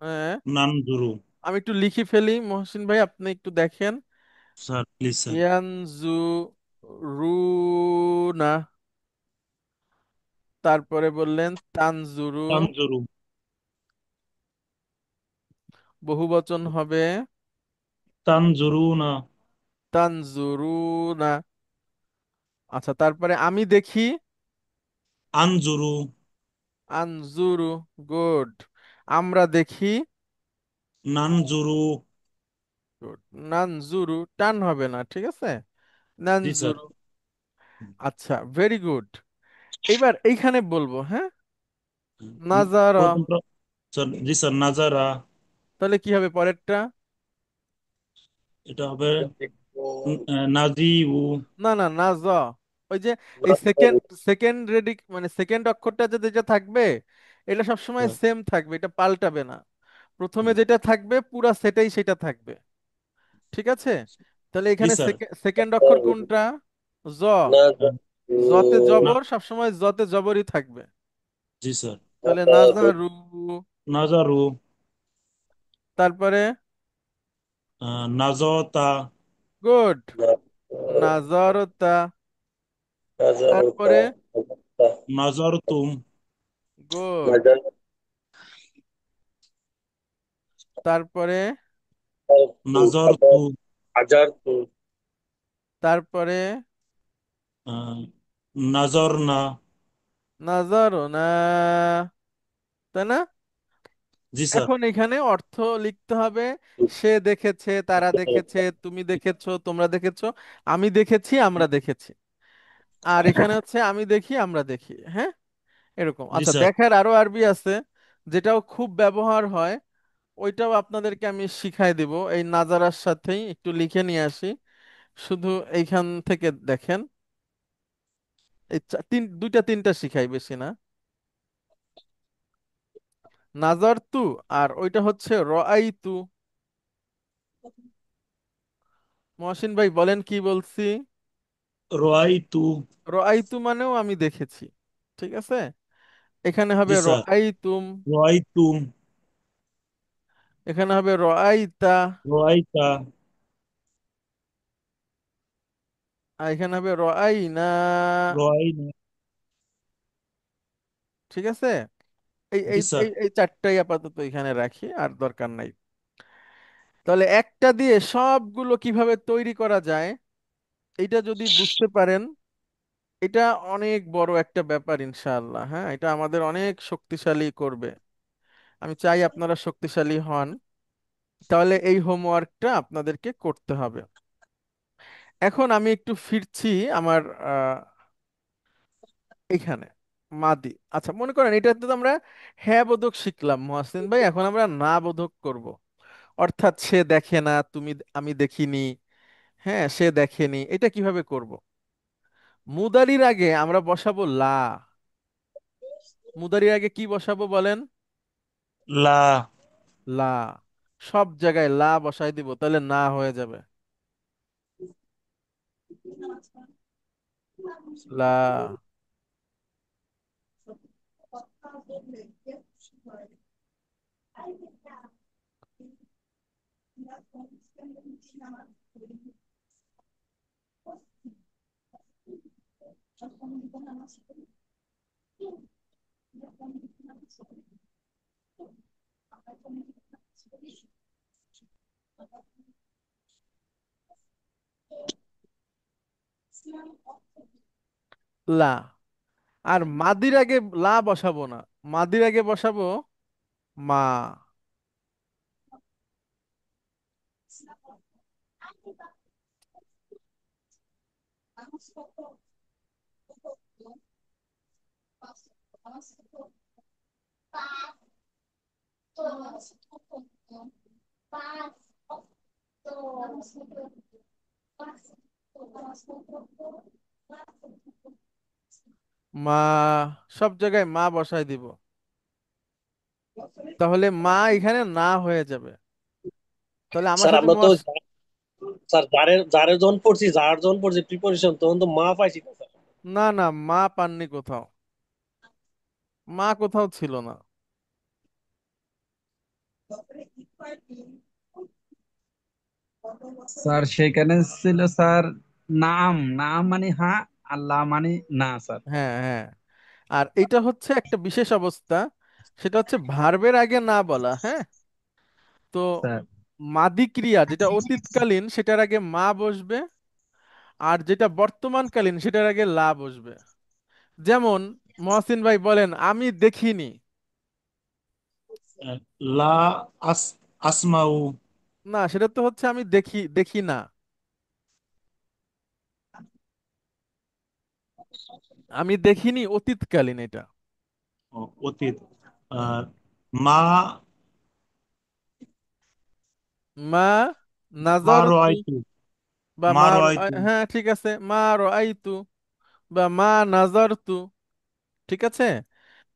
[SPEAKER 1] হ্যাঁ,
[SPEAKER 4] নানজুরু।
[SPEAKER 1] আমি একটু লিখি ফেলি, মহসিন ভাই আপনি একটু দেখেন।
[SPEAKER 4] Sir please sir.
[SPEAKER 1] ইয়ানজুরুনা, তারপরে বললেন তানজুরু,
[SPEAKER 4] তানজুরু,
[SPEAKER 1] বহুবচন হবে
[SPEAKER 4] তানজুরুনা,
[SPEAKER 1] তানজুরুনা। আচ্ছা, তারপরে আমি দেখি,
[SPEAKER 4] আনজুরু,
[SPEAKER 1] আনজুরু। গুড। আমরা দেখি,
[SPEAKER 4] নানজুরু।
[SPEAKER 1] গুড। নানজুরু, টান হবে না, ঠিক আছে,
[SPEAKER 4] জি স্যার।
[SPEAKER 1] নানজুরু। আচ্ছা, ভেরি গুড। এবার এইখানে বলবো, হ্যাঁ, নাজারা।
[SPEAKER 4] প্রথমটা স্যার, জি স্যার, নাজারা।
[SPEAKER 1] তাহলে কি হবে পরেরটা?
[SPEAKER 4] এটা হবে নাজিউ।
[SPEAKER 1] না না, নাজা। ওই যে এই সেকেন্ড সেকেন্ড রেডি, মানে সেকেন্ড অক্ষরটা যেটা থাকবে, এটা সবসময়
[SPEAKER 4] স্যার,
[SPEAKER 1] সেম থাকবে, এটা পাল্টাবে না। প্রথমে যেটা থাকবে পুরা সেটাই সেটা থাকবে, ঠিক আছে। তাহলে
[SPEAKER 4] জি
[SPEAKER 1] এখানে
[SPEAKER 4] স্যার।
[SPEAKER 1] সেকেন্ড অক্ষর কোনটা? জ। জতে
[SPEAKER 4] না,
[SPEAKER 1] জবর, সবসময় জতে জবরই থাকবে।
[SPEAKER 4] জি স্যার।
[SPEAKER 1] তাহলে নাজারু।
[SPEAKER 4] নাজারু,
[SPEAKER 1] তারপরে
[SPEAKER 4] নাজতা,
[SPEAKER 1] গুড, নাজারতা। তারপরে
[SPEAKER 4] নাজারতুম,
[SPEAKER 1] গুড। তারপরে,
[SPEAKER 4] নাজারতু,
[SPEAKER 6] হাজার তো।
[SPEAKER 1] তারপরে
[SPEAKER 4] আহ, নাজারনা।
[SPEAKER 1] নাজারো না, তাই না?
[SPEAKER 4] জি স্যার।
[SPEAKER 1] এখন এখানে অর্থ লিখতে হবে। সে দেখেছে, তারা দেখেছে, তুমি দেখেছো, তোমরা দেখেছো, আমি দেখেছি, আমরা দেখেছি। আর এখানে হচ্ছে আমি দেখি, আমরা দেখি, হ্যাঁ, এরকম।
[SPEAKER 4] জি
[SPEAKER 1] আচ্ছা,
[SPEAKER 4] স্যার।
[SPEAKER 1] দেখার আরো আরবি আছে, যেটাও খুব ব্যবহার হয়, ওইটাও আপনাদেরকে আমি শিখাই দিব। এই নাজারার সাথেই একটু লিখে নিয়ে আসি, শুধু এইখান থেকে দেখেন। এই দুইটা তিনটা শিখাই, বেশি না। নাজারতু, আর ওইটা হচ্ছে রআইতু। মহসিন ভাই বলেন কি বলছি?
[SPEAKER 4] রাইতু।
[SPEAKER 1] রআইতু মানেও আমি দেখেছি, ঠিক আছে। এখানে হবে
[SPEAKER 4] জি স্যার।
[SPEAKER 1] রআইতুম,
[SPEAKER 4] রাইতুম,
[SPEAKER 1] এখানে হবে রআইতা,
[SPEAKER 4] রাইতা,
[SPEAKER 1] আর এখানে হবে রআইনা,
[SPEAKER 4] রাইনা।
[SPEAKER 1] ঠিক আছে। এই
[SPEAKER 4] জি
[SPEAKER 1] এই
[SPEAKER 4] স্যার।
[SPEAKER 1] এই এই চারটাই আপাতত এখানে রাখি, আর দরকার নাই। তাহলে একটা দিয়ে সবগুলো কিভাবে তৈরি করা যায়, এটা যদি বুঝতে পারেন, এটা অনেক বড় একটা ব্যাপার ইনশাআল্লাহ। হ্যাঁ, এটা আমাদের অনেক শক্তিশালী করবে। আমি চাই আপনারা শক্তিশালী হন। তাহলে এই হোমওয়ার্কটা আপনাদেরকে করতে হবে। এখন আমি একটু ফিরছি আমার এখানে মাদি। আচ্ছা, মনে করেন এটাতে তো আমরা হ্যাঁ বোধক শিখলাম মহাসিন ভাই, এখন আমরা না বোধক করব। অর্থাৎ সে দেখে না, আমি দেখিনি, হ্যাঁ সে দেখেনি, এটা কিভাবে করব? মুদারির আগে আমরা বসাবো লা। মুদারির আগে কি বসাবো বলেন?
[SPEAKER 4] লা।
[SPEAKER 1] লা। সব জায়গায় লা বসাই দিব, তাহলে না হয়ে যাবে। লা। লা। আর মাদির আগে লা বসাবো না, মাদির আগে বসাবো মা। মা। সব জায়গায় মা বসাই দিব, তাহলে মা এখানে না হয়ে যাবে। তাহলে আমার
[SPEAKER 6] স্যার
[SPEAKER 1] সাথে
[SPEAKER 6] আমরা তো স্যার জারের জারের যখন পড়ছি, জার যখন পড়ছি প্রিপারেশন, তখন তো মা পাইছি না স্যার।
[SPEAKER 1] না না, মা পাননি কোথাও, মা কোথাও ছিল না।
[SPEAKER 3] স্যার সেখানে ছিল স্যার নাম, নাম মানে হ্যাঁ, আল্লাহ মানে না স্যার।
[SPEAKER 1] হ্যাঁ হ্যাঁ। আর এটা হচ্ছে একটা বিশেষ অবস্থা, সেটা হচ্ছে ভার্বের আগে না বলা। হ্যাঁ, তো
[SPEAKER 3] স্যার
[SPEAKER 1] মাদি ক্রিয়া যেটা অতীতকালীন সেটার আগে মা বসবে, আর যেটা বর্তমানকালীন সেটার আগে লা বসবে। যেমন মহসিন ভাই বলেন আমি দেখিনি।
[SPEAKER 4] লা আস আসমাউ।
[SPEAKER 1] না, সেটা তো হচ্ছে আমি দেখি দেখি না। আমি দেখিনি অতীতকালীন এটা।
[SPEAKER 4] ও, অতীত। আর মা।
[SPEAKER 1] মা
[SPEAKER 4] মা
[SPEAKER 1] নাজার তু,
[SPEAKER 4] রাআইতু।
[SPEAKER 1] বা
[SPEAKER 4] মা
[SPEAKER 1] মা
[SPEAKER 4] রাআইতু।
[SPEAKER 1] হ্যাঁ ঠিক আছে, মা রাআইতু বা মা নাজার তু, ঠিক আছে।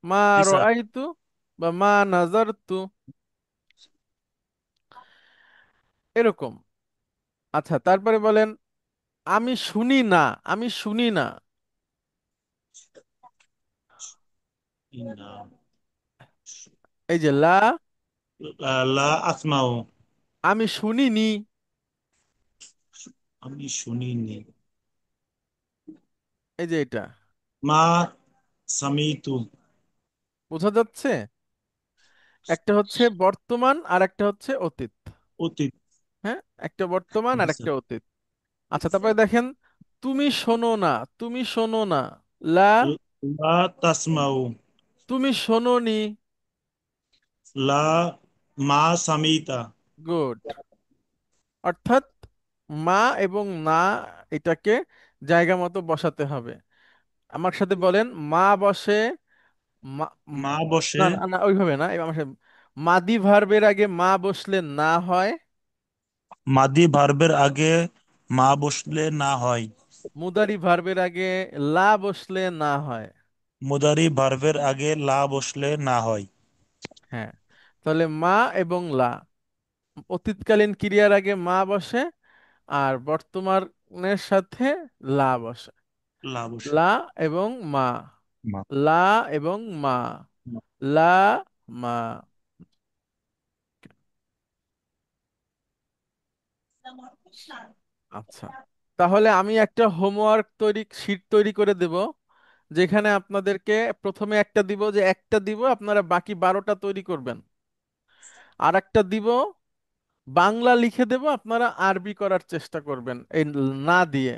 [SPEAKER 1] মা
[SPEAKER 4] জি স্যার।
[SPEAKER 1] রাআইতু বা মা নাজার তু, এরকম। আচ্ছা, তারপরে বলেন আমি শুনি না। আমি শুনি না।
[SPEAKER 4] ইন্না।
[SPEAKER 1] এই যে লা।
[SPEAKER 4] লা আসমাউ।
[SPEAKER 1] আমি শুনিনি।
[SPEAKER 4] আমি শুনিনি।
[SPEAKER 1] এই যে এটা
[SPEAKER 4] মা সামিতু।
[SPEAKER 1] বোঝা যাচ্ছে। একটা হচ্ছে বর্তমান আর একটা হচ্ছে অতীত।
[SPEAKER 4] অতীত।
[SPEAKER 1] হ্যাঁ, একটা বর্তমান
[SPEAKER 4] জি
[SPEAKER 1] আর
[SPEAKER 4] স্যার।
[SPEAKER 1] একটা অতীত। আচ্ছা, তারপরে দেখেন তুমি শোনো না। তুমি শোনো না। লা।
[SPEAKER 4] লা তাসমাউ।
[SPEAKER 1] তুমি শোনোনি।
[SPEAKER 4] লা মা সামিতা।
[SPEAKER 1] গুড। অর্থাৎ মা এবং না, এটাকে জায়গা মতো বসাতে হবে। আমার সাথে বলেন মা বসে। মা উম,
[SPEAKER 4] মা বসে।
[SPEAKER 1] না না না, ওইভাবে না, এবার আমার সাথে মাদি ভার্বের আগে মা বসলে না হয়।
[SPEAKER 4] মাদি ভার্বের আগে মা বসলে না হয়।
[SPEAKER 1] মুদারি ভার্বের আগে লা বসলে না হয়।
[SPEAKER 4] মুদারি ভার্বের আগে লা বসলে না হয়।
[SPEAKER 1] হ্যাঁ, তাহলে মা এবং লা, অতীতকালীন ক্রিয়ার আগে মা বসে, আর বর্তমানের সাথে লা বসে।
[SPEAKER 4] লা বসে।
[SPEAKER 1] লা এবং মা।
[SPEAKER 4] মা।
[SPEAKER 1] লা এবং মা। লা। মা। আচ্ছা, তাহলে আমি একটা হোমওয়ার্ক তৈরি, শীট তৈরি করে দেব। যেখানে আপনাদেরকে প্রথমে একটা দিব, যে একটা দিব আপনারা বাকি 12টা তৈরি করবেন। আর একটা দিব বাংলা লিখে দেব, আপনারা আরবি করার চেষ্টা করবেন এই না দিয়ে।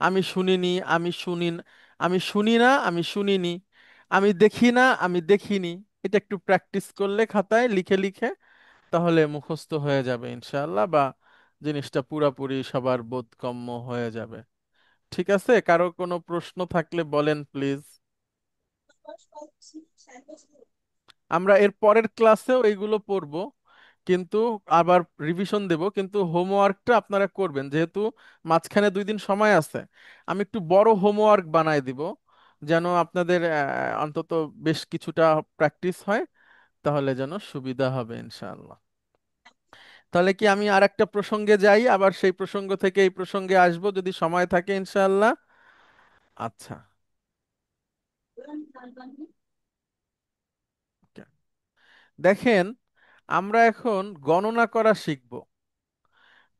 [SPEAKER 1] আমি শুনিনি, আমি শুনি আমি শুনি না, আমি শুনিনি, আমি দেখি না, আমি দেখিনি। এটা একটু প্র্যাকটিস করলে খাতায় লিখে লিখে তাহলে মুখস্থ হয়ে যাবে ইনশাআল্লাহ, বা জিনিসটা পুরাপুরি সবার বোধগম্য হয়ে যাবে। ঠিক আছে, কারো কোনো প্রশ্ন থাকলে বলেন প্লিজ। আমরা এর পরের ক্লাসেও এইগুলো পড়বো, কিন্তু আবার রিভিশন দেব, কিন্তু হোমওয়ার্কটা আপনারা করবেন যেহেতু মাঝখানে 2 দিন সময় আছে। আমি একটু বড় হোমওয়ার্ক বানায় দিব, যেন আপনাদের অন্তত বেশ কিছুটা প্র্যাকটিস হয়, তাহলে যেন সুবিধা হবে ইনশাআল্লাহ। তাহলে কি আমি আর একটা প্রসঙ্গে যাই, আবার সেই প্রসঙ্গ থেকে এই প্রসঙ্গে আসবো যদি সময় থাকে ইনশাআল্লাহ। আচ্ছা, দেখেন আমরা এখন গণনা করা শিখব।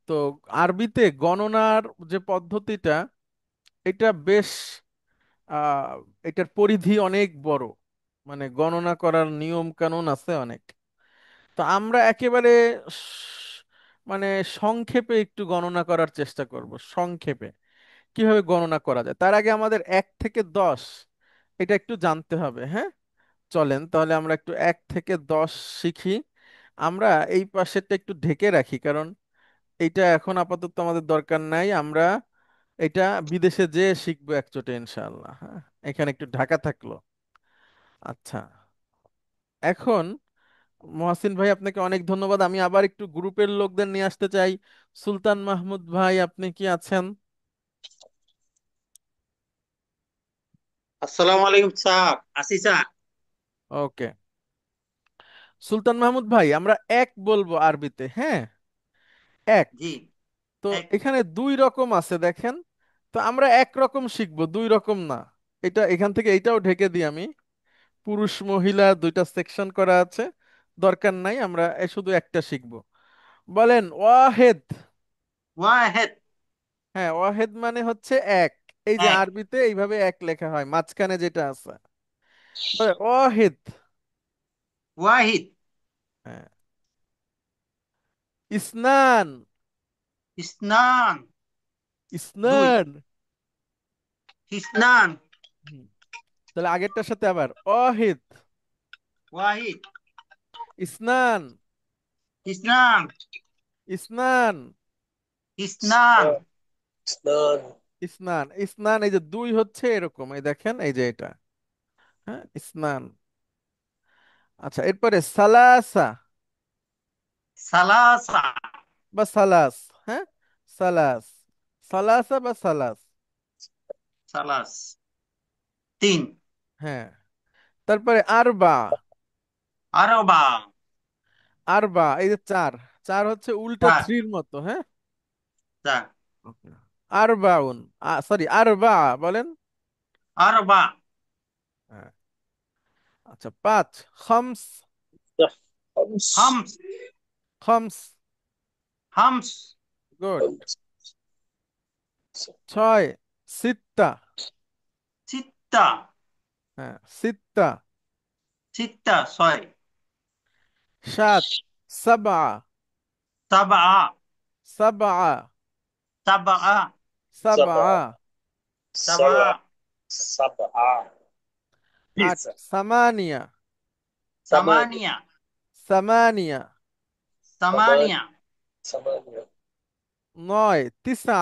[SPEAKER 1] তো আরবিতে গণনার যে পদ্ধতিটা, এটা বেশ আহ এটার পরিধি অনেক বড়, মানে গণনা করার নিয়ম কানুন আছে অনেক। তো আমরা একেবারে মানে সংক্ষেপে একটু গণনা করার চেষ্টা করব। সংক্ষেপে কিভাবে গণনা করা যায়, তার আগে আমাদের 1 থেকে 10 এটা একটু জানতে হবে। হ্যাঁ, চলেন তাহলে আমরা একটু 1 থেকে 10 শিখি। আমরা এই পাশেরটা একটু ঢেকে রাখি, কারণ এটা এখন আপাতত আমাদের দরকার নাই। আমরা এটা বিদেশে যেয়ে শিখবো একচোটে ইনশাআল্লাহ। হ্যাঁ, এখানে একটু ঢাকা থাকলো। আচ্ছা, এখন মহাসিন ভাই আপনাকে অনেক ধন্যবাদ। আমি আবার একটু গ্রুপের লোকদের নিয়ে আসতে চাই। সুলতান মাহমুদ ভাই, আপনি কি আছেন?
[SPEAKER 5] আসসালামু আলাইকুম স্যার, আসি স্যার।
[SPEAKER 1] ওকে, সুলতান মাহমুদ ভাই, আমরা এক বলবো আরবিতে। হ্যাঁ, এক।
[SPEAKER 5] জি।
[SPEAKER 1] তো
[SPEAKER 5] এক।
[SPEAKER 1] এখানে 2 রকম আছে দেখেন, তো আমরা একরকম শিখবো, 2 রকম না। এটা এখান থেকে এইটাও ঢেকে দিই আমি। পুরুষ মহিলা 2টা সেকশন করা আছে, দরকার নাই, আমরা শুধু একটা শিখবো। বলেন ওয়াহেদ।
[SPEAKER 5] ওয়াহেদ।
[SPEAKER 1] হ্যাঁ, ওয়াহেদ মানে হচ্ছে এক। এই যে
[SPEAKER 5] এক।
[SPEAKER 1] আরবিতে এইভাবে এক লেখা হয়, মাঝখানে যেটা আছে বলে ওয়াহেদ।
[SPEAKER 5] ওয়াহিদ।
[SPEAKER 1] হ্যাঁ, ইসনান।
[SPEAKER 5] ইসনান। দুই।
[SPEAKER 1] ইসনান।
[SPEAKER 5] ইসনান।
[SPEAKER 1] হুম, তাহলে আগেরটার সাথে আবার ওয়াহিদ,
[SPEAKER 5] ওয়াহিদ।
[SPEAKER 1] ইসনান,
[SPEAKER 5] ইসনান।
[SPEAKER 1] ইসনান,
[SPEAKER 5] ইসনান।
[SPEAKER 1] ইসনান, ইসনান। এই যে 2 হচ্ছে এরকম, এই দেখেন এই যে এটা। হ্যাঁ, ইসনান। আচ্ছা, এরপরে সালাসা
[SPEAKER 5] সালাসা।
[SPEAKER 1] বা সালাস। হ্যাঁ, সালাস, সালাসা বা সালাস।
[SPEAKER 5] সালাস। তিন।
[SPEAKER 1] হ্যাঁ, তারপরে আরবা।
[SPEAKER 5] আরবা।
[SPEAKER 1] আরবা, এই যে 4, 4 হচ্ছে উল্টা
[SPEAKER 5] চার।
[SPEAKER 1] 3-র মতো। হ্যাঁ,
[SPEAKER 5] চার।
[SPEAKER 1] আরবাউন, সরি আরবা বলেন।
[SPEAKER 5] আরবা।
[SPEAKER 1] হ্যাঁ, আচ্ছা 5 খামস।
[SPEAKER 5] হামস।
[SPEAKER 1] খামস,
[SPEAKER 5] হামস।
[SPEAKER 1] গুড। 6 সিত্তা।
[SPEAKER 5] চিত্তা।
[SPEAKER 1] হ্যাঁ, সিত্তা।
[SPEAKER 5] চিত্তা ছয়।
[SPEAKER 1] 7 সাবা।
[SPEAKER 5] সাবা।
[SPEAKER 1] সাবা।
[SPEAKER 5] সাবা।
[SPEAKER 1] সাবা।
[SPEAKER 5] সাবা।
[SPEAKER 1] 8 সামানিয়া।
[SPEAKER 5] সামানিয়া।
[SPEAKER 1] সামানিয়া।
[SPEAKER 5] সামানিয়া।
[SPEAKER 1] 9 তিসা।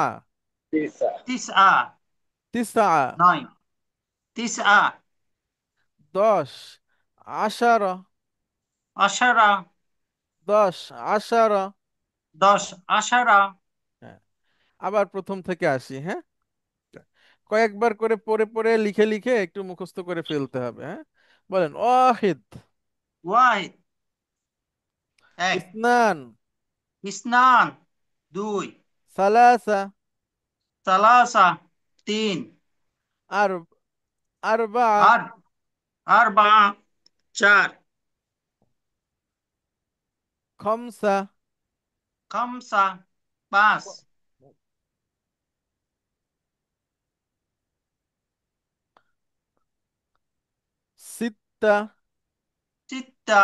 [SPEAKER 5] তিসআ।
[SPEAKER 1] তিসা।
[SPEAKER 5] নয়। তিসআ।
[SPEAKER 1] 10 আশারা।
[SPEAKER 5] আশারা।
[SPEAKER 1] 10 আশারা।
[SPEAKER 5] 10 আশারা।
[SPEAKER 1] হ্যাঁ, আবার প্রথম থেকে আসি। হ্যাঁ, কয়েকবার করে পড়ে পড়ে লিখে লিখে একটু মুখস্থ করে ফেলতে হবে। হ্যাঁ, বলেন ওয়াহিদ,
[SPEAKER 5] ওয়াহিদ। এক।
[SPEAKER 1] ইসনান,
[SPEAKER 5] ইসনান। দুই।
[SPEAKER 1] সালাসা,
[SPEAKER 5] সালাসা। তিন।
[SPEAKER 1] আর আরবা,
[SPEAKER 5] আর আরবা। চার।
[SPEAKER 1] খমসা,
[SPEAKER 5] খামসা। পাঁচ।
[SPEAKER 1] সিত্তা,
[SPEAKER 5] সিত্তা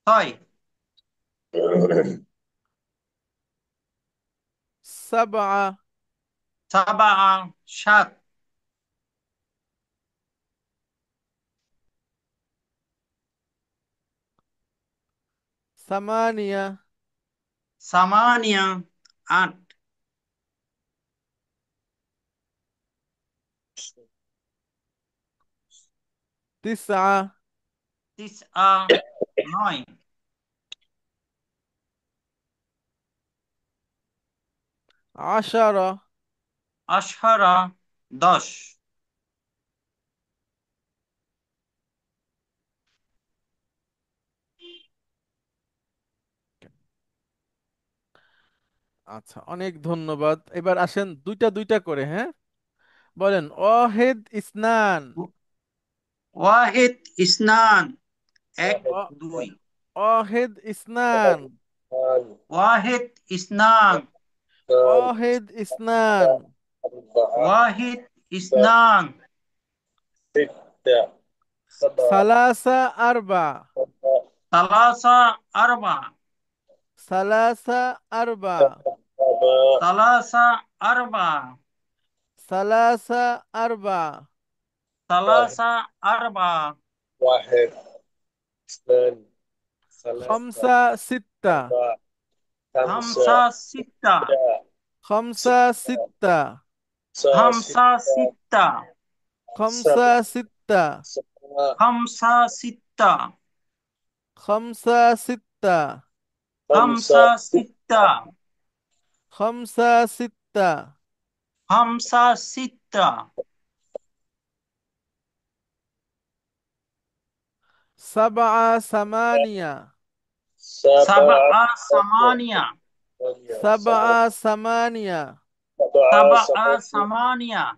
[SPEAKER 5] 6,
[SPEAKER 1] সাবআ,
[SPEAKER 5] সাবা 7,
[SPEAKER 1] সামানিয়া,
[SPEAKER 5] সামানিয়া 8,
[SPEAKER 1] তিসআ,
[SPEAKER 5] তিসআ 9,
[SPEAKER 1] আশারা,
[SPEAKER 5] আশহারা 10,
[SPEAKER 1] আচ্ছা, অনেক ধন্যবাদ। এবার আসেন দুইটা দুইটা করে, হ্যাঁ, বলেন ওয়াহিদ ইসনান।
[SPEAKER 5] ওয়াহিদ ইসনান 1
[SPEAKER 1] অ-
[SPEAKER 5] 2,
[SPEAKER 1] ওয়াহিদ ইসনান,
[SPEAKER 5] ওয়াহিদ ইসনান,
[SPEAKER 1] ওয়াহিদ ইসনান,
[SPEAKER 5] ওয়াহিদ ইসনান,
[SPEAKER 1] সালাসা আরবা,
[SPEAKER 5] সালাসা আরবা,
[SPEAKER 1] সালাসা আরবা,
[SPEAKER 5] সালাসা আরবা,
[SPEAKER 1] সালাসা আরবা,
[SPEAKER 5] সালাসা আরবা,
[SPEAKER 1] খামসা সিত্তা,
[SPEAKER 5] হামসা সিত্তা,
[SPEAKER 1] খামসা সিত্তা,
[SPEAKER 5] হামসা সিত্তা,
[SPEAKER 1] খামসা সিত্তা,
[SPEAKER 5] হামসা সিত্তা,
[SPEAKER 1] খামসা সিত্তা,
[SPEAKER 5] হামসা সিত্তা,
[SPEAKER 1] খামসা সিত্তা,
[SPEAKER 5] হামসা সিত্তা,
[SPEAKER 1] সাবআ সামানিয়া,
[SPEAKER 5] সাবা সামানিয়া,
[SPEAKER 1] সাবআ সামানিয়া,
[SPEAKER 5] সাবা সামানিয়া,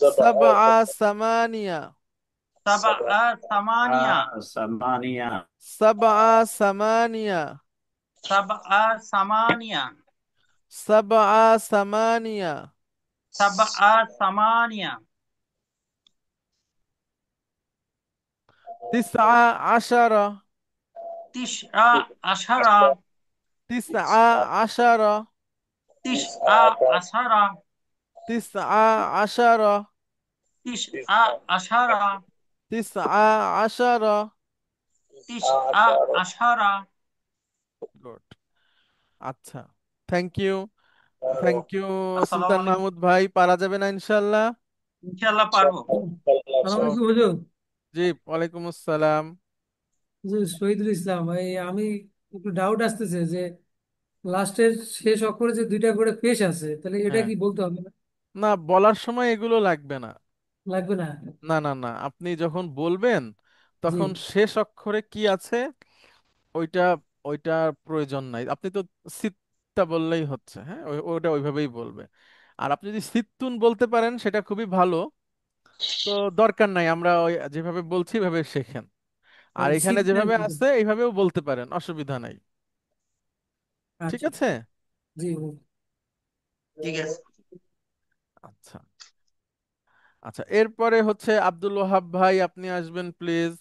[SPEAKER 1] সাবআ সামানিয়া,
[SPEAKER 5] সাবা সামানিয়া,
[SPEAKER 7] ثمانية
[SPEAKER 1] সাবআ সামানিয়া,
[SPEAKER 5] সাবা সামানিয়া,
[SPEAKER 1] সাবআ সামানিয়া,
[SPEAKER 5] সাবা সামানিয়া,
[SPEAKER 1] তিসআ আশারা,
[SPEAKER 5] তিসআ আশারা,
[SPEAKER 1] তিসআ আশারা,
[SPEAKER 5] তিসআ আশারা,
[SPEAKER 1] তিসআ আশারা,
[SPEAKER 5] তিসআ আশারা,
[SPEAKER 1] তিসআ আশারা।
[SPEAKER 5] তিসআ আশারা।
[SPEAKER 1] গুড। আচ্ছা, থ্যাংক ইউ, থ্যাংক ইউ
[SPEAKER 5] আসসালামু
[SPEAKER 1] সুলতান
[SPEAKER 5] আলাইকুম।
[SPEAKER 1] মাহমুদ ভাই। পারা যাবে না ইনশাল্লাহ?
[SPEAKER 5] ইনশাআল্লাহ পারবো।
[SPEAKER 8] সালাম
[SPEAKER 1] ও-
[SPEAKER 8] আলাইকুম হুজুর।
[SPEAKER 1] জি, ওয়ালাইকুম আসসালাম।
[SPEAKER 8] হুজুর শহীদুল ইসলাম, আমি একটু ডাউট আসতেছে যে লাস্টের শেষ অক্ষরে যে দুইটা করে পেশ আছে, তাহলে এটা
[SPEAKER 1] হ্যাঁ,
[SPEAKER 8] কি বলতে হবে না?
[SPEAKER 1] না, বলার সময় এগুলো লাগবে না।
[SPEAKER 8] লাগবে না?
[SPEAKER 1] না না না, আপনি যখন বলবেন
[SPEAKER 8] জি।
[SPEAKER 1] তখন শেষ অক্ষরে কি আছে ওইটা, ওইটার প্রয়োজন নাই। আপনি তো সিত্তা বললেই হচ্ছে, হ্যাঁ, ওইটা ওইভাবেই বলবে। আর আপনি যদি সিত্তুন বলতে পারেন সেটা খুবই ভালো। তো দরকার নাই, আমরা ওই যেভাবে বলছি এভাবে শেখেন। আর
[SPEAKER 8] তাহলে
[SPEAKER 1] এখানে
[SPEAKER 8] সিট নাই
[SPEAKER 1] যেভাবে
[SPEAKER 8] কিন্তু।
[SPEAKER 1] আছে এইভাবেও বলতে পারেন, অসুবিধা নাই। ঠিক
[SPEAKER 8] আচ্ছা।
[SPEAKER 1] আছে।
[SPEAKER 8] জি হুজুর।
[SPEAKER 5] ঠিক আছে।
[SPEAKER 1] আচ্ছা আচ্ছা, এরপরে হচ্ছে আব্দুল ওহাব ভাই, আপনি আসবেন প্লিজ।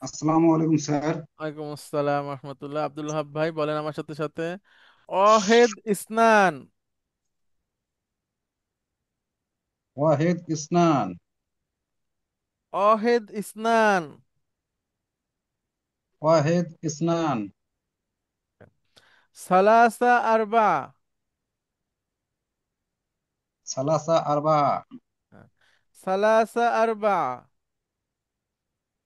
[SPEAKER 3] আসসালামু আলাইকুম স্যার।
[SPEAKER 1] ওয়ালাইকুম আসসালাম রহমতুল্লাহ। আব্দুল ওহাব ভাই বলেন আমার সাথে সাথে, অহেদ ইসনান,
[SPEAKER 3] ওয়াহিদ ইসনান,
[SPEAKER 1] অহেদ ইসনান,
[SPEAKER 3] ওয়াহিদ ইসনান,
[SPEAKER 1] সালাসা আরবা,
[SPEAKER 3] সালাসা আরবা,
[SPEAKER 1] সালাসা আরবা,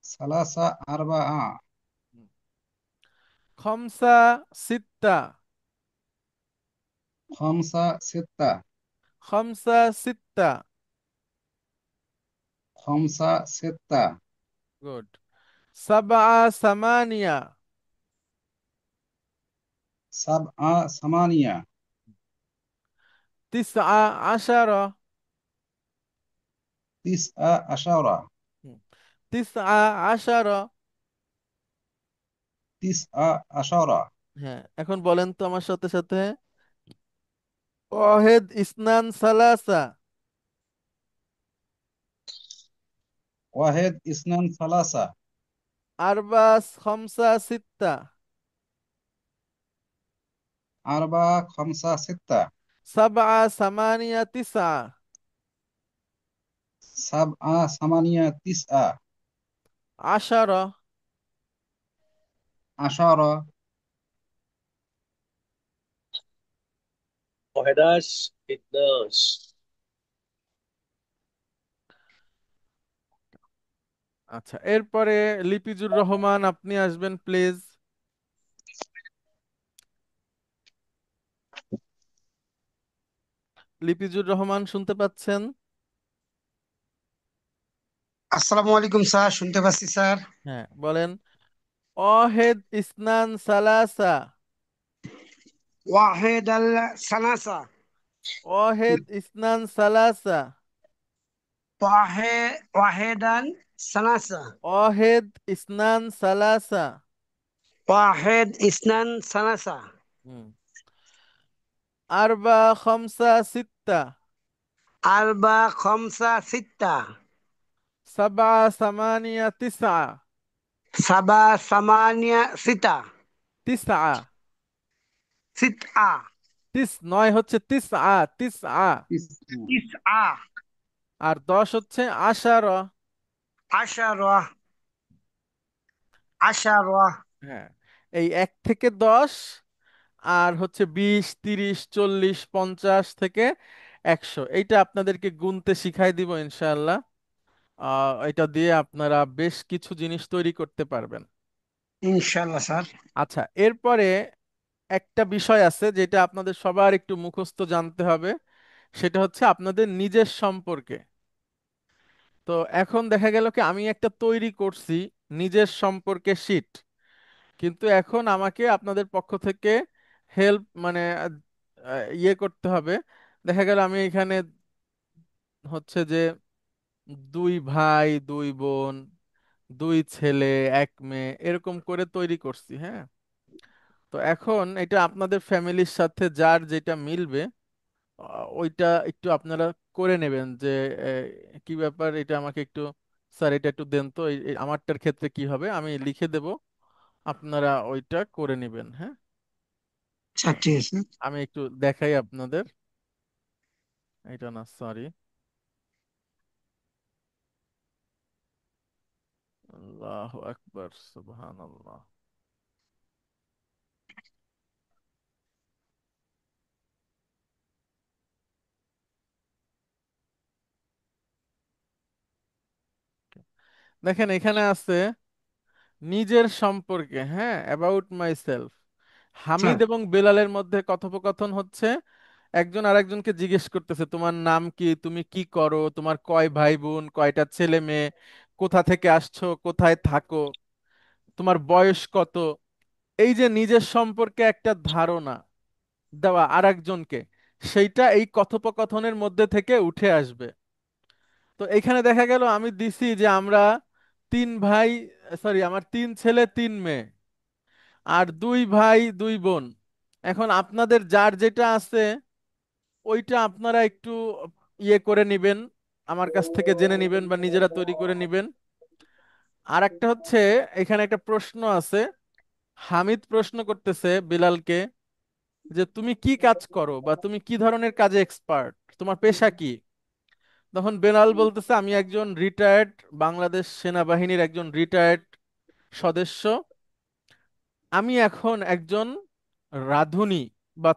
[SPEAKER 3] সালাসা আরবা,
[SPEAKER 1] খমসা সিত্তা,
[SPEAKER 3] খমসা সিত্তা,
[SPEAKER 1] খমসা সিত্তা।
[SPEAKER 3] খমসা সিত্তা,
[SPEAKER 1] গুড। সাবআ সামানিয়া,
[SPEAKER 3] সাবআ সামানিয়া,
[SPEAKER 1] তিসআ আশারা,
[SPEAKER 3] তিসআ আশারা,
[SPEAKER 1] তিসআ আশারা।
[SPEAKER 3] তিসআ আশারা,
[SPEAKER 1] হ্যাঁ, এখন বলেন তো আমার সাথে সাথে, ওয়াহেদ ইসনান সালাসা,
[SPEAKER 3] ওয়াহেদ ইসনান সালাসা।
[SPEAKER 1] আরবা খমসা সিত্তা।
[SPEAKER 3] আরবা খামসা সিত্তা।
[SPEAKER 1] সাবআ সামানিয়া তিসআ।
[SPEAKER 3] সাবআ সামানিয়া তিসআ।
[SPEAKER 1] আশারা।
[SPEAKER 3] আশারা।
[SPEAKER 6] 11 12
[SPEAKER 1] আচ্ছা, এরপরে লিপিজুর রহমান, আপনি আসবেন প্লিজ। লিপিজুর রহমান, শুনতে পাচ্ছেন?
[SPEAKER 2] আসসালামু আলাইকুম স্যার, শুনতে পাচ্ছি স্যার।
[SPEAKER 1] হ্যাঁ, বলেন। অহেদ ইসনান সালাসা।
[SPEAKER 2] ওয়াহেদ আল সানাসা।
[SPEAKER 1] অহেদ ইসনান সালাসা।
[SPEAKER 2] ওয়াহেদান সানাসা।
[SPEAKER 1] অহেদ ইসনান সালাসা।
[SPEAKER 2] ওয়াহেদ ইসনান সানাসা।
[SPEAKER 1] হুম। আরবা খমসা সিত্তা।
[SPEAKER 2] আরবা খমসা সিত্তা।
[SPEAKER 1] সাবা সামানিয়া তিসআ।
[SPEAKER 2] সাবা সামানিয়া সিতা।
[SPEAKER 1] তিসআ।
[SPEAKER 2] সিতআ।
[SPEAKER 1] নয় হচ্ছে তিসআ, তিসআ।
[SPEAKER 3] তিসআ।
[SPEAKER 2] ইসআ।
[SPEAKER 1] আর 10 হচ্ছে আশারা।
[SPEAKER 2] আশারা। আশারা।
[SPEAKER 1] হ্যাঁ, এই 1 থেকে 10, আর হচ্ছে 20, 30, 40, 50 থেকে 100, এইটা আপনাদেরকে গুনতে শিখাই দিব ইনশাআল্লাহ। এটা দিয়ে আপনারা বেশ কিছু জিনিস তৈরি করতে পারবেন।
[SPEAKER 2] ইনশাআল্লাহ স্যার।
[SPEAKER 1] আচ্ছা, এরপরে একটা বিষয় আছে যেটা আপনাদের সবার একটু মুখস্থ জানতে হবে, সেটা হচ্ছে আপনাদের নিজের সম্পর্কে। তো এখন দেখা গেল কি আমি একটা তৈরি করছি নিজের সম্পর্কে শীট, কিন্তু এখন আমাকে আপনাদের পক্ষ থেকে হেল্প মানে ইয়ে করতে হবে। দেখা গেল আমি এখানে হচ্ছে যে 2 ভাই 2 বোন, 2 ছেলে 1 মেয়ে এরকম করে তৈরি করছি, হ্যাঁ। তো এখন এটা আপনাদের ফ্যামিলির সাথে যার যেটা মিলবে ওইটা একটু আপনারা করে নেবেন যে কি ব্যাপার, এটা আমাকে একটু, স্যার এটা একটু দেন তো, এই আমারটার ক্ষেত্রে কি হবে আমি লিখে দেব, আপনারা ওইটা করে নেবেন, হ্যাঁ।
[SPEAKER 2] আচ্ছা ঠিক আছে।
[SPEAKER 1] আমি একটু দেখাই আপনাদের, এটা না সরি, আল্লাহু আকবার সুবহানাল্লাহ। দেখেন এখানে আছে নিজের সম্পর্কে, হ্যাঁ, about my self. Hamid
[SPEAKER 2] sir
[SPEAKER 1] এবং বেলালের মধ্যে কথোপকথন হচ্ছে, একজন আরেকজনকে জিজ্ঞেস করতেছে তোমার নাম কি, তুমি কি করো, তোমার কয় ভাই বোন, কয়টা ছেলে মেয়ে, কোথা থেকে আসছো, কোথায় থাকো, তোমার বয়স কত। এই যে নিজের সম্পর্কে একটা ধারণা দেওয়া আরেকজনকে, সেইটা এই কথোপকথনের মধ্যে থেকে উঠে আসবে। তো এখানে দেখা গেল আমি দিছি যে আমরা 3 ভাই, সরি আমার 3 ছেলে 3 মেয়ে, আর 2 ভাই 2 বোন। এখন আপনাদের যার যেটা আছে ওইটা আপনারা একটু ইয়ে করে নিবেন, আমার কাছ থেকে জেনে নিবেন বা নিজেরা তৈরি করে নিবেন। আর একটা হচ্ছে, এখানে একটা প্রশ্ন আছে, হামিদ প্রশ্ন করতেছে বিলালকে যে তুমি কি কাজ করো বা তুমি কি ধরনের কাজে এক্সপার্ট, তোমার পেশা কি। তখন বেলাল বলতেছে আমি একজন রিটায়ার্ড, বাংলাদেশ সেনাবাহিনীর একজন রিটায়ার্ড সদস্য, আমি এখন একজন রাঁধুনি বা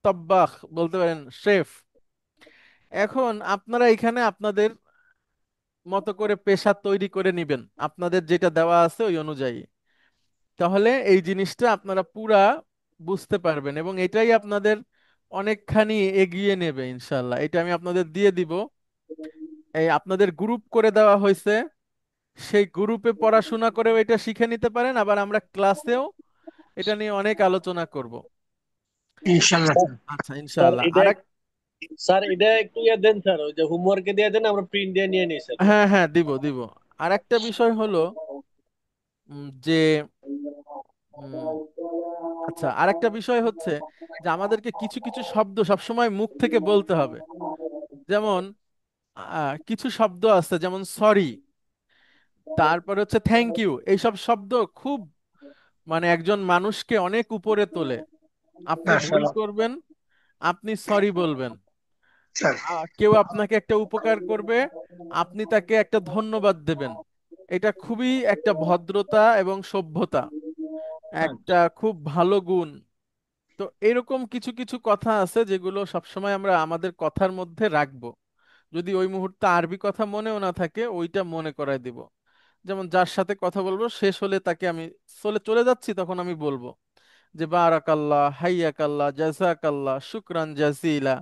[SPEAKER 1] তাব্বাখ বলতে পারেন, শেফ। এখন আপনারা এখানে আপনাদের মতো করে পেশা তৈরি করে নিবেন আপনাদের যেটা দেওয়া আছে ওই অনুযায়ী, তাহলে এই জিনিসটা আপনারা পুরা বুঝতে পারবেন এবং এটাই আপনাদের অনেকখানি এগিয়ে নেবে ইনশাল্লাহ। এটা আমি আপনাদের দিয়ে দিব, এই আপনাদের গ্রুপ করে দেওয়া হয়েছে, সেই গ্রুপে পড়াশোনা করেও এটা শিখে নিতে পারেন, আবার আমরা ক্লাসেও এটা নিয়ে অনেক আলোচনা করব।
[SPEAKER 2] ইনশাআল্লাহ স্যার।
[SPEAKER 1] আচ্ছা
[SPEAKER 6] স্যার
[SPEAKER 1] ইনশাআল্লাহ।
[SPEAKER 6] এটা স্যার এটা একটু ইয়ে দেন স্যার, ওই যে হোমওয়ার্কে দিয়ে দেন, আমরা প্রিন্ট দিয়ে নিয়ে নিই স্যার।
[SPEAKER 1] হ্যাঁ হ্যাঁ, দিব দিব। আর একটা বিষয় হলো যে উম, আচ্ছা, আরেকটা বিষয় হচ্ছে যে আমাদেরকে কিছু কিছু শব্দ সবসময় মুখ থেকে বলতে হবে। যেমন কিছু শব্দ আছে যেমন সরি, তারপর হচ্ছে থ্যাংক ইউ, এইসব শব্দ খুব মানে একজন মানুষকে অনেক উপরে তোলে। আপনি
[SPEAKER 2] স্যার
[SPEAKER 1] ভুল করবেন, আপনি সরি বলবেন।
[SPEAKER 2] স্যার
[SPEAKER 1] কেউ আপনাকে একটা উপকার করবে, আপনি তাকে একটা ধন্যবাদ দেবেন। এটা খুবই একটা ভদ্রতা এবং সভ্যতা, একটা খুব ভালো গুণ। তো এরকম কিছু কিছু কথা আছে যেগুলো সবসময় আমরা আমাদের কথার মধ্যে রাখবো। যদি ওই মুহূর্তে আরবি কথা মনেও না থাকে, ওইটা মনে করায় দিব। যেমন যার সাথে কথা বলবো শেষ হলে তাকে আমি চলে চলে যাচ্ছি, তখন আমি বলবো যে বারাকাল্লাহ, হাইয়াকাল্লাহ, জাযাকাল্লাহ, শুকরান জাজিলা,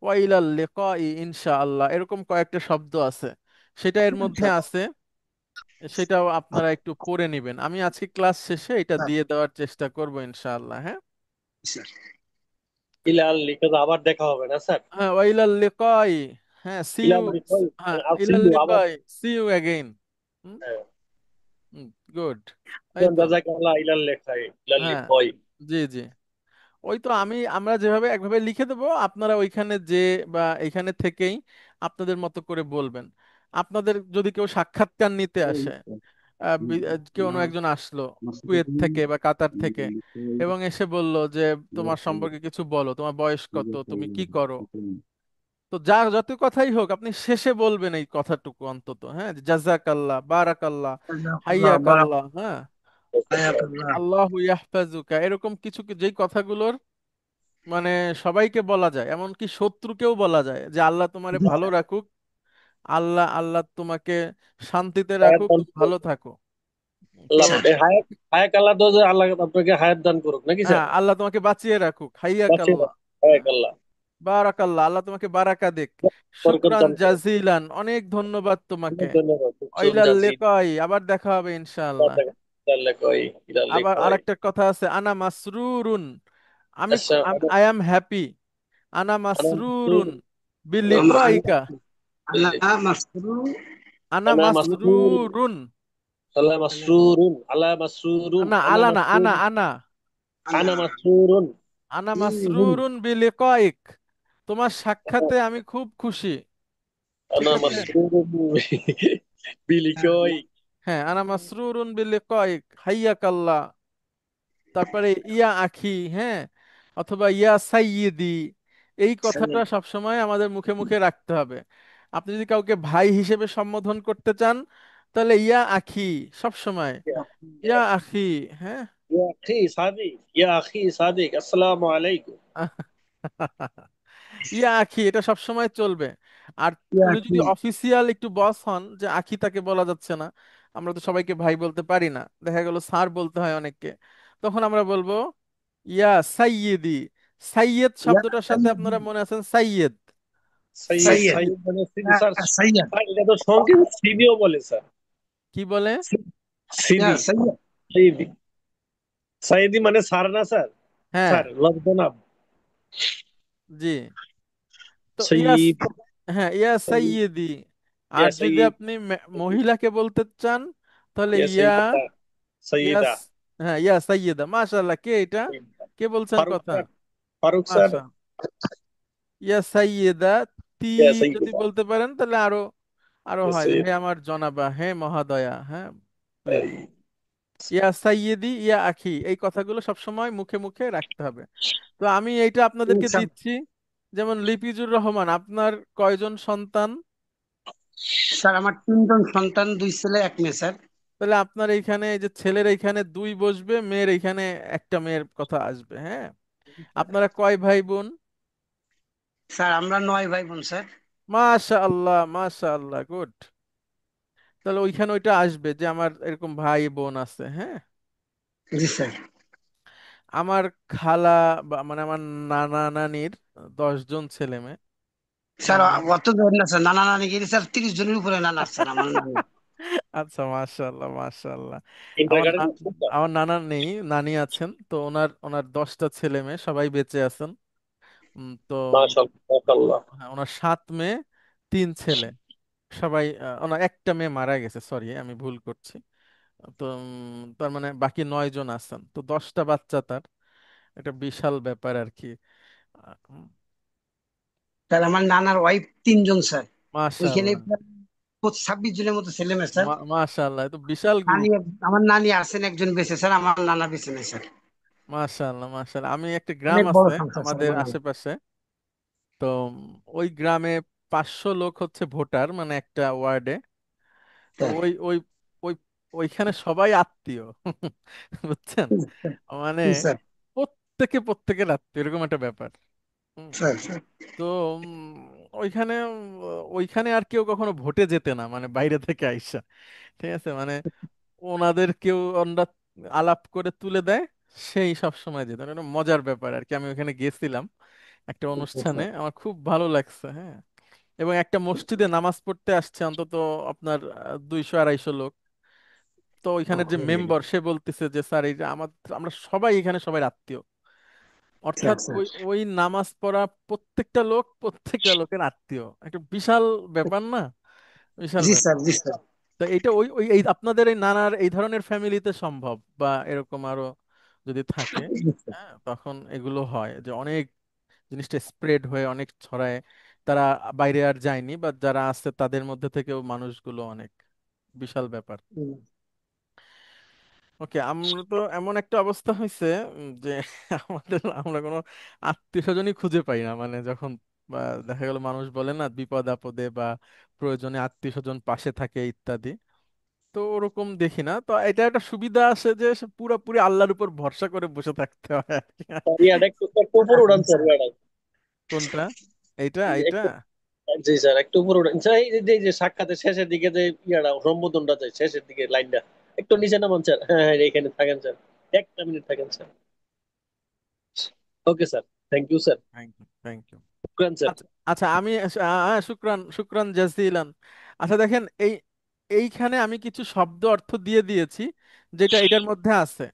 [SPEAKER 1] ওয়া ইলাল লিকাই ইনশাআল্লাহ। এরকম কয়েকটা শব্দ আছে, সেটা এর মধ্যে আছে। সেটাও আপনারা একটু পড়ে নেবেন। আমি আজকে ক্লাস শেষে এটা
[SPEAKER 2] স্যার
[SPEAKER 1] দিয়ে দেওয়ার চেষ্টা করব ইনশাআল্লাহ। হ্যাঁ,
[SPEAKER 2] স্যার
[SPEAKER 6] ইলাল লিখে তো আবার দেখা হবে না স্যার?
[SPEAKER 1] হ্যাঁ, ওয়া ইলাল লিকাই। হ্যাঁ, সি ইউ।
[SPEAKER 6] ইলাল লিখাই,
[SPEAKER 1] হ্যাঁ,
[SPEAKER 6] আল
[SPEAKER 1] ইলাল
[SPEAKER 6] সিন্ধু আবার।
[SPEAKER 1] লিকাই, সি ইউ অ্যাগেইন।
[SPEAKER 6] হ্যাঁ,
[SPEAKER 1] গুড। এই তো।
[SPEAKER 6] জাযাকাল্লাহ, ইলাল লেখাই, ইলাল
[SPEAKER 1] হ্যাঁ,
[SPEAKER 6] লিখাই।
[SPEAKER 1] জি জি। ওই তো আমরা যেভাবে একভাবে লিখে দেবো, আপনারা ওইখানে যে বা এখানে থেকেই আপনাদের মতো করে বলবেন। আপনাদের যদি কেউ সাক্ষাৎকার নিতে আসে, কেউ অন্য একজন আসলো কুয়েত থেকে বা কাতার থেকে, এবং এসে বলল যে তোমার সম্পর্কে কিছু বলো, তোমার বয়স কত, তুমি কি করো। তো যার যত কথাই হোক, আপনি শেষে বলবেন এই কথাটুকু অন্তত, হ্যাঁ, জাযাকাল্লাহ, বারাকাল্লাহ,
[SPEAKER 2] জাযাকাল্লাহ বারাক
[SPEAKER 1] হাইয়াকাল্লাহ, হ্যাঁ,
[SPEAKER 2] হায়াতুল্লাহ।
[SPEAKER 1] আল্লাহু ইয়াহফাজুকা, এরকম কিছু যেই কথাগুলোর মানে সবাইকে বলা যায়, এমনকি শত্রুকেও বলা যায় যে আল্লাহ তোমারে
[SPEAKER 2] জি
[SPEAKER 1] ভালো
[SPEAKER 2] স্যার।
[SPEAKER 1] রাখুক, আল্লাহ আল্লাহ তোমাকে শান্তিতে
[SPEAKER 6] হায়াত
[SPEAKER 1] রাখুক,
[SPEAKER 6] দান
[SPEAKER 1] তুমি ভালো
[SPEAKER 6] করুক।
[SPEAKER 1] থাকো। তো
[SPEAKER 6] আল্লাহ
[SPEAKER 2] স্যার
[SPEAKER 6] হায়াত, হায়াক আল্লাহ তো, যে আল্লাহ আপনাকে হায়াত দান করুক নাকি স্যার?
[SPEAKER 1] হ্যাঁ, আল্লাহ তোমাকে বাঁচিয়ে রাখুক,
[SPEAKER 6] বাঁচিয়ে
[SPEAKER 1] হাইয়াকাল্লাহ,
[SPEAKER 6] রাখুক। হায়াক
[SPEAKER 1] হ্যাঁ,
[SPEAKER 6] আল্লাহ
[SPEAKER 1] বারাকাল্লাহ, আল্লাহ তোমাকে বারাকা দিক,
[SPEAKER 6] বরকত
[SPEAKER 1] শুকরান
[SPEAKER 6] দান করুক।
[SPEAKER 1] জাজিলান, অনেক ধন্যবাদ তোমাকে,
[SPEAKER 6] অনেক ধন্যবাদ। শুকরান
[SPEAKER 1] ইলাল
[SPEAKER 6] জাযিল।
[SPEAKER 1] লিকাই, আবার দেখা হবে ইনশাআল্লাহ।
[SPEAKER 6] ইলাল লিখাই, ইলাল
[SPEAKER 1] আবার
[SPEAKER 6] লিখাই।
[SPEAKER 1] আরেকটা কথা আছে, আনা মাসরুরুন, আমি
[SPEAKER 6] আচ্ছা,
[SPEAKER 1] আই এম হ্যাপি, আনা
[SPEAKER 6] আনা
[SPEAKER 1] মাসরুরুন
[SPEAKER 6] মাসরুর,
[SPEAKER 1] বিলিকাইকা,
[SPEAKER 2] আনা মাসরুর
[SPEAKER 1] আনা
[SPEAKER 6] আনা মাসরুর,
[SPEAKER 1] মাসরুরুন,
[SPEAKER 6] আল্লাহ মাসরুরুন, আল্লাহ মাসরুরুন,
[SPEAKER 1] আনা
[SPEAKER 6] আনা
[SPEAKER 1] আলা না, আনা
[SPEAKER 6] মাসরুর,
[SPEAKER 1] আনা,
[SPEAKER 2] আনা
[SPEAKER 6] আনা মাসরুরুন,
[SPEAKER 1] আনা
[SPEAKER 6] হুম,
[SPEAKER 1] মাসরুরুন বিলিকাইক, তোমার সাক্ষাতে আমি খুব খুশি। ঠিক
[SPEAKER 6] আনা
[SPEAKER 1] আছে।
[SPEAKER 6] মাসরুরুন বিলিকাই।
[SPEAKER 1] হ্যাঁ, আনা মাসরুরুন বিলিকাইক, হাইয়াকাল্লাহ। তারপরে ইয়া আখি, হ্যাঁ, অথবা ইয়া সাইয়্যিদি, এই কথাটা সবসময় আমাদের মুখে মুখে রাখতে হবে। আপনি যদি কাউকে ভাই হিসেবে সম্বোধন করতে চান, তাহলে ইয়া আখি সব সময়, ইয়া আখি। হ্যাঁ।
[SPEAKER 6] ইয়া আখি সাদিক, ইয়া আখি সাদিক, আসসালামু আলাইকুম।
[SPEAKER 1] ইয়া আখি, এটা সব সময় চলবে। আর
[SPEAKER 2] ইয়া
[SPEAKER 1] উনি
[SPEAKER 2] কি
[SPEAKER 1] যদি অফিসিয়াল একটু বস হন, যে আখি তাকে বলা যাচ্ছে না, আমরা তো সবাইকে ভাই বলতে পারি না, দেখা গেল স্যার বলতে হয় অনেককে, তখন আমরা বলবো ইয়া সাইয়্যিদি। সাইয়্যেদ
[SPEAKER 2] ইয়া
[SPEAKER 1] শব্দটার সাথে
[SPEAKER 2] সাইয়্যিদি
[SPEAKER 1] আপনারা মনে আছেন সাইয়্যেদ।
[SPEAKER 6] সৈয়দ,
[SPEAKER 2] সাইয়্যিদ
[SPEAKER 6] সৈয়দ মানে স্যার।
[SPEAKER 2] ইয়া সাইয়্যিদ
[SPEAKER 6] স্যার, এটা তো সংক্ষেপ সিডিও বলে স্যার।
[SPEAKER 1] কি বলে?
[SPEAKER 2] ইয়া
[SPEAKER 6] সিডি,
[SPEAKER 2] সাইয়্যিদ
[SPEAKER 6] সাইদি, সাইদি মানে স্যার না স্যার?
[SPEAKER 1] হ্যাঁ,
[SPEAKER 6] স্যার লব্ধনাম।
[SPEAKER 1] জি। তো
[SPEAKER 6] সৈয়দ,
[SPEAKER 1] হ্যাঁ, ইয়া
[SPEAKER 6] সৈয়দ,
[SPEAKER 1] সাইয়্যিদি। আর
[SPEAKER 6] ইয়া
[SPEAKER 1] যদি
[SPEAKER 6] সৈয়দ,
[SPEAKER 1] আপনি মহিলাকে বলতে চান, তাহলে
[SPEAKER 6] ইয়া
[SPEAKER 1] ইয়া,
[SPEAKER 6] সৈয়দা, সৈয়দা।
[SPEAKER 1] ইয়াস, হ্যাঁ, ইয়া সাইয়্যিদা। মাশাআল্লাহ, কে এটা, কে বলছেন
[SPEAKER 6] ফারুক
[SPEAKER 1] কথা?
[SPEAKER 6] Sir, Faruk sir.
[SPEAKER 1] মাশা, ইয়া সাইয়্যিদা। তি
[SPEAKER 6] ইয়া
[SPEAKER 1] যদি
[SPEAKER 6] সৈয়দা,
[SPEAKER 1] বলতে পারেন তাহলে আরো আরো
[SPEAKER 6] ইয়া
[SPEAKER 1] হয় যে হে
[SPEAKER 6] সৈয়দা।
[SPEAKER 1] আমার জনাবা, হে মহাদয়া, হ্যাঁ, প্লিজ। ইয়া সাইয়্যিদি, ইয়া আখি, এই কথাগুলো সবসময় মুখে মুখে রাখতে হবে। তো আমি এইটা আপনাদেরকে
[SPEAKER 2] ইনশাআল্লাহ।
[SPEAKER 1] দিচ্ছি। যেমন লিপিজুর রহমান, আপনার কয়জন সন্তান?
[SPEAKER 2] স্যার আমার তিনজন সন্তান, দুই ছেলে এক মেয়ে স্যার।
[SPEAKER 1] তাহলে আপনার এইখানে এই যে ছেলের এইখানে দুই বসবে, মেয়ের এইখানে একটা মেয়ের কথা আসবে। হ্যাঁ, আপনারা কয় ভাই বোন?
[SPEAKER 2] স্যার আমরা 9 ভাই বোন স্যার।
[SPEAKER 1] মাশা আল্লাহ, মাশা আল্লাহ, গুড। তাহলে ওইখানে ওইটা আসবে যে আমার এরকম ভাই বোন আছে। হ্যাঁ,
[SPEAKER 2] জি স্যার।
[SPEAKER 1] আমার খালা মানে আমার নানা নানির 10 জন ছেলে মেয়ে।
[SPEAKER 2] স্যার
[SPEAKER 1] আমার
[SPEAKER 2] অত ধরেন না স্যার, নানা নানি গিয়ে স্যার 30 জনের উপরে নানা স্যার আমার নানি।
[SPEAKER 1] আচ্ছা, মাশাআল্লাহ, মাশাআল্লাহ। আমার
[SPEAKER 6] কিন্ডারগার্টেন
[SPEAKER 1] না-
[SPEAKER 6] করছেন স্যার?
[SPEAKER 1] আমার নানা নেই, নানি আছেন। তো ওনার ওনার 10টা ছেলে মেয়ে, সবাই বেঁচে আছেন। তো
[SPEAKER 6] মাশাআল্লাহ, মাশাআল্লাহ।
[SPEAKER 1] হ্যাঁ, ওনার 7 মেয়ে, 3 ছেলে, সবাই ওনার একটা মেয়ে মারা গেছে, সরি আমি ভুল করছি। তো তার মানে বাকি 9 জন আছেন, তো 10টা বাচ্চা তার, এটা বিশাল ব্যাপার আর কি।
[SPEAKER 2] স্যার আমার নানার ওয়াইফ 3 জন স্যার। ওইখানে
[SPEAKER 1] মাশাআল্লাহ।
[SPEAKER 2] 26 জনের মতো ছেলে মেয়ে স্যার।
[SPEAKER 1] মাশাআল্লাহ, তো বিশাল
[SPEAKER 2] নানি,
[SPEAKER 1] গ্রুপ।
[SPEAKER 2] আমার নানি আছেন একজন বেঁচে স্যার, আমার নানা বেঁচে নেই স্যার।
[SPEAKER 1] মাশাআল্লাহ মাশাআল্লাহ, আমি একটা গ্রাম
[SPEAKER 2] অনেক বড়
[SPEAKER 1] আছে
[SPEAKER 2] সংসার স্যার
[SPEAKER 1] আমাদের
[SPEAKER 2] আমার নানা।
[SPEAKER 1] আশেপাশে। তো ওই গ্রামে 500 লোক হচ্ছে ভোটার, মানে একটা ওয়ার্ডে। তো
[SPEAKER 2] স্যার,
[SPEAKER 1] ওই ওইখানে সবাই আত্মীয়। বুঝছেন,
[SPEAKER 2] স্যার,
[SPEAKER 1] মানে
[SPEAKER 2] স্যার,
[SPEAKER 1] প্রত্যেকের আত্মীয়, এরকম একটা ব্যাপার। হুম।
[SPEAKER 2] স্যার, স্যার,
[SPEAKER 1] তো ওইখানে ওইখানে আর কেউ কখনো ভোটে যেতে না, মানে বাইরে থেকে আইসা। ঠিক আছে, মানে ওনাদের কেউ ওনারা আলাপ করে তুলে দেয়, সেই সব সময় যেত, এটা মজার ব্যাপার আর কি। আমি ওখানে গেছিলাম একটা অনুষ্ঠানে,
[SPEAKER 2] স্যার।
[SPEAKER 1] আমার খুব ভালো লাগছে, হ্যাঁ। এবং একটা মসজিদে নামাজ পড়তে আসছে অন্তত আপনার 200-250 লোক। তো ওইখানে যে মেম্বার সে বলতেছে যে স্যার এই যে আমরা সবাই এখানে সবাই আত্মীয়।
[SPEAKER 2] স্যার,
[SPEAKER 1] অর্থাৎ
[SPEAKER 2] স্যার।
[SPEAKER 1] ওই ওই নামাজ পড়া প্রত্যেকটা লোকের আত্মীয়, একটা বিশাল ব্যাপার না? বিশাল
[SPEAKER 2] জি
[SPEAKER 1] ব্যাপার।
[SPEAKER 2] স্যার, জি স্যার।
[SPEAKER 1] তো এইটা ওই ওই এই আপনাদের এই নানার এই ধরনের ফ্যামিলিতে সম্ভব, বা এরকম আরো যদি থাকে,
[SPEAKER 2] জি স্যার।
[SPEAKER 1] হ্যাঁ, তখন এগুলো হয় যে অনেক জিনিসটা স্প্রেড হয়ে অনেক ছড়ায়। তারা বাইরে আর যায়নি, বা যারা আছে তাদের মধ্যে থেকেও মানুষগুলো অনেক, বিশাল ব্যাপার। ওকে, আমরা তো এমন একটা অবস্থা হয়েছে যে আমরা কোনো আত্মীয় স্বজনই খুঁজে পাই না, মানে যখন বা দেখা গেল মানুষ বলে না বিপদ আপদে বা প্রয়োজনে আত্মীয় স্বজন পাশে থাকে ইত্যাদি। তো ওরকম দেখি না। তো এটা একটা সুবিধা আছে যে সে পুরোপুরি আল্লাহর উপর ভরসা করে বসে থাকতে হয় আর কি।
[SPEAKER 6] স্যার ইয়াটা একটু একটু উপরে উড়ান
[SPEAKER 2] জি
[SPEAKER 6] স্যার
[SPEAKER 2] স্যার।
[SPEAKER 6] ইয়াটা।
[SPEAKER 1] কোনটা? এইটা?
[SPEAKER 6] একটু, জি স্যার একটু উপরে উড়ান স্যার। এই যে সাক্ষাতের শেষের দিকে যে ইয়াটা সম্বোধনটা যায় শেষের দিকে লাইনটা একটু নিচে নামান স্যার। হ্যাঁ হ্যাঁ এখানে থাকেন স্যার, একটা মিনিট থাকেন sir. Okay sir, thank you sir.
[SPEAKER 1] Thank you, thank you.
[SPEAKER 6] শুক্রান স্যার।
[SPEAKER 1] আচ্ছা আচ্ছা, আমি শুক্রান শুক্রান জাজিলান। আচ্ছা দেখেন, এইখানে আমি কিছু শব্দ অর্থ দিয়ে দিয়েছি যেটা এটার মধ্যে আছে।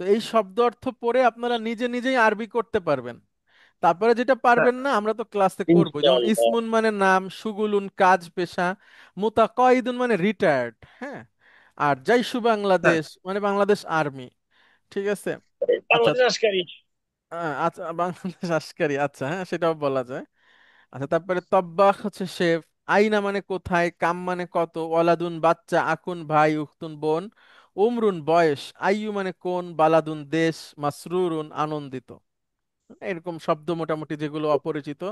[SPEAKER 1] তো এই শব্দ অর্থ পড়ে আপনারা নিজে নিজেই আরবি করতে পারবেন। তারপরে যেটা
[SPEAKER 2] স্যার,
[SPEAKER 1] পারবেন না আমরা তো ক্লাসে করব, যেমন
[SPEAKER 6] ইনশাআল্লাহ।
[SPEAKER 1] ইসমুন মানে নাম, সুগুলুন কাজ পেশা, মুতাকাইদুন মানে রিটায়ার্ড, হ্যাঁ। আর জাইশু
[SPEAKER 2] স্যার,
[SPEAKER 1] বাংলাদেশ মানে বাংলাদেশ আর্মি। ঠিক আছে। আচ্ছা
[SPEAKER 6] বাংলাদেশ আশকারি।
[SPEAKER 1] আচ্ছা, বাংলাদেশ আশকারি, আচ্ছা হ্যাঁ, সেটাও বলা যায়। আচ্ছা, তারপরে তব্বাখ হচ্ছে শেফ, আইনা মানে কোথায়, কাম মানে কত, ওয়ালাদুন বাচ্চা, আকুন ভাই, উখতুন বোন, উমরুন বয়স, আইয়ু মানে কোন, বালাদুন দেশ, মাসরুরুন আনন্দিত। এরকম শব্দ মোটামুটি যেগুলো অপরিচিত,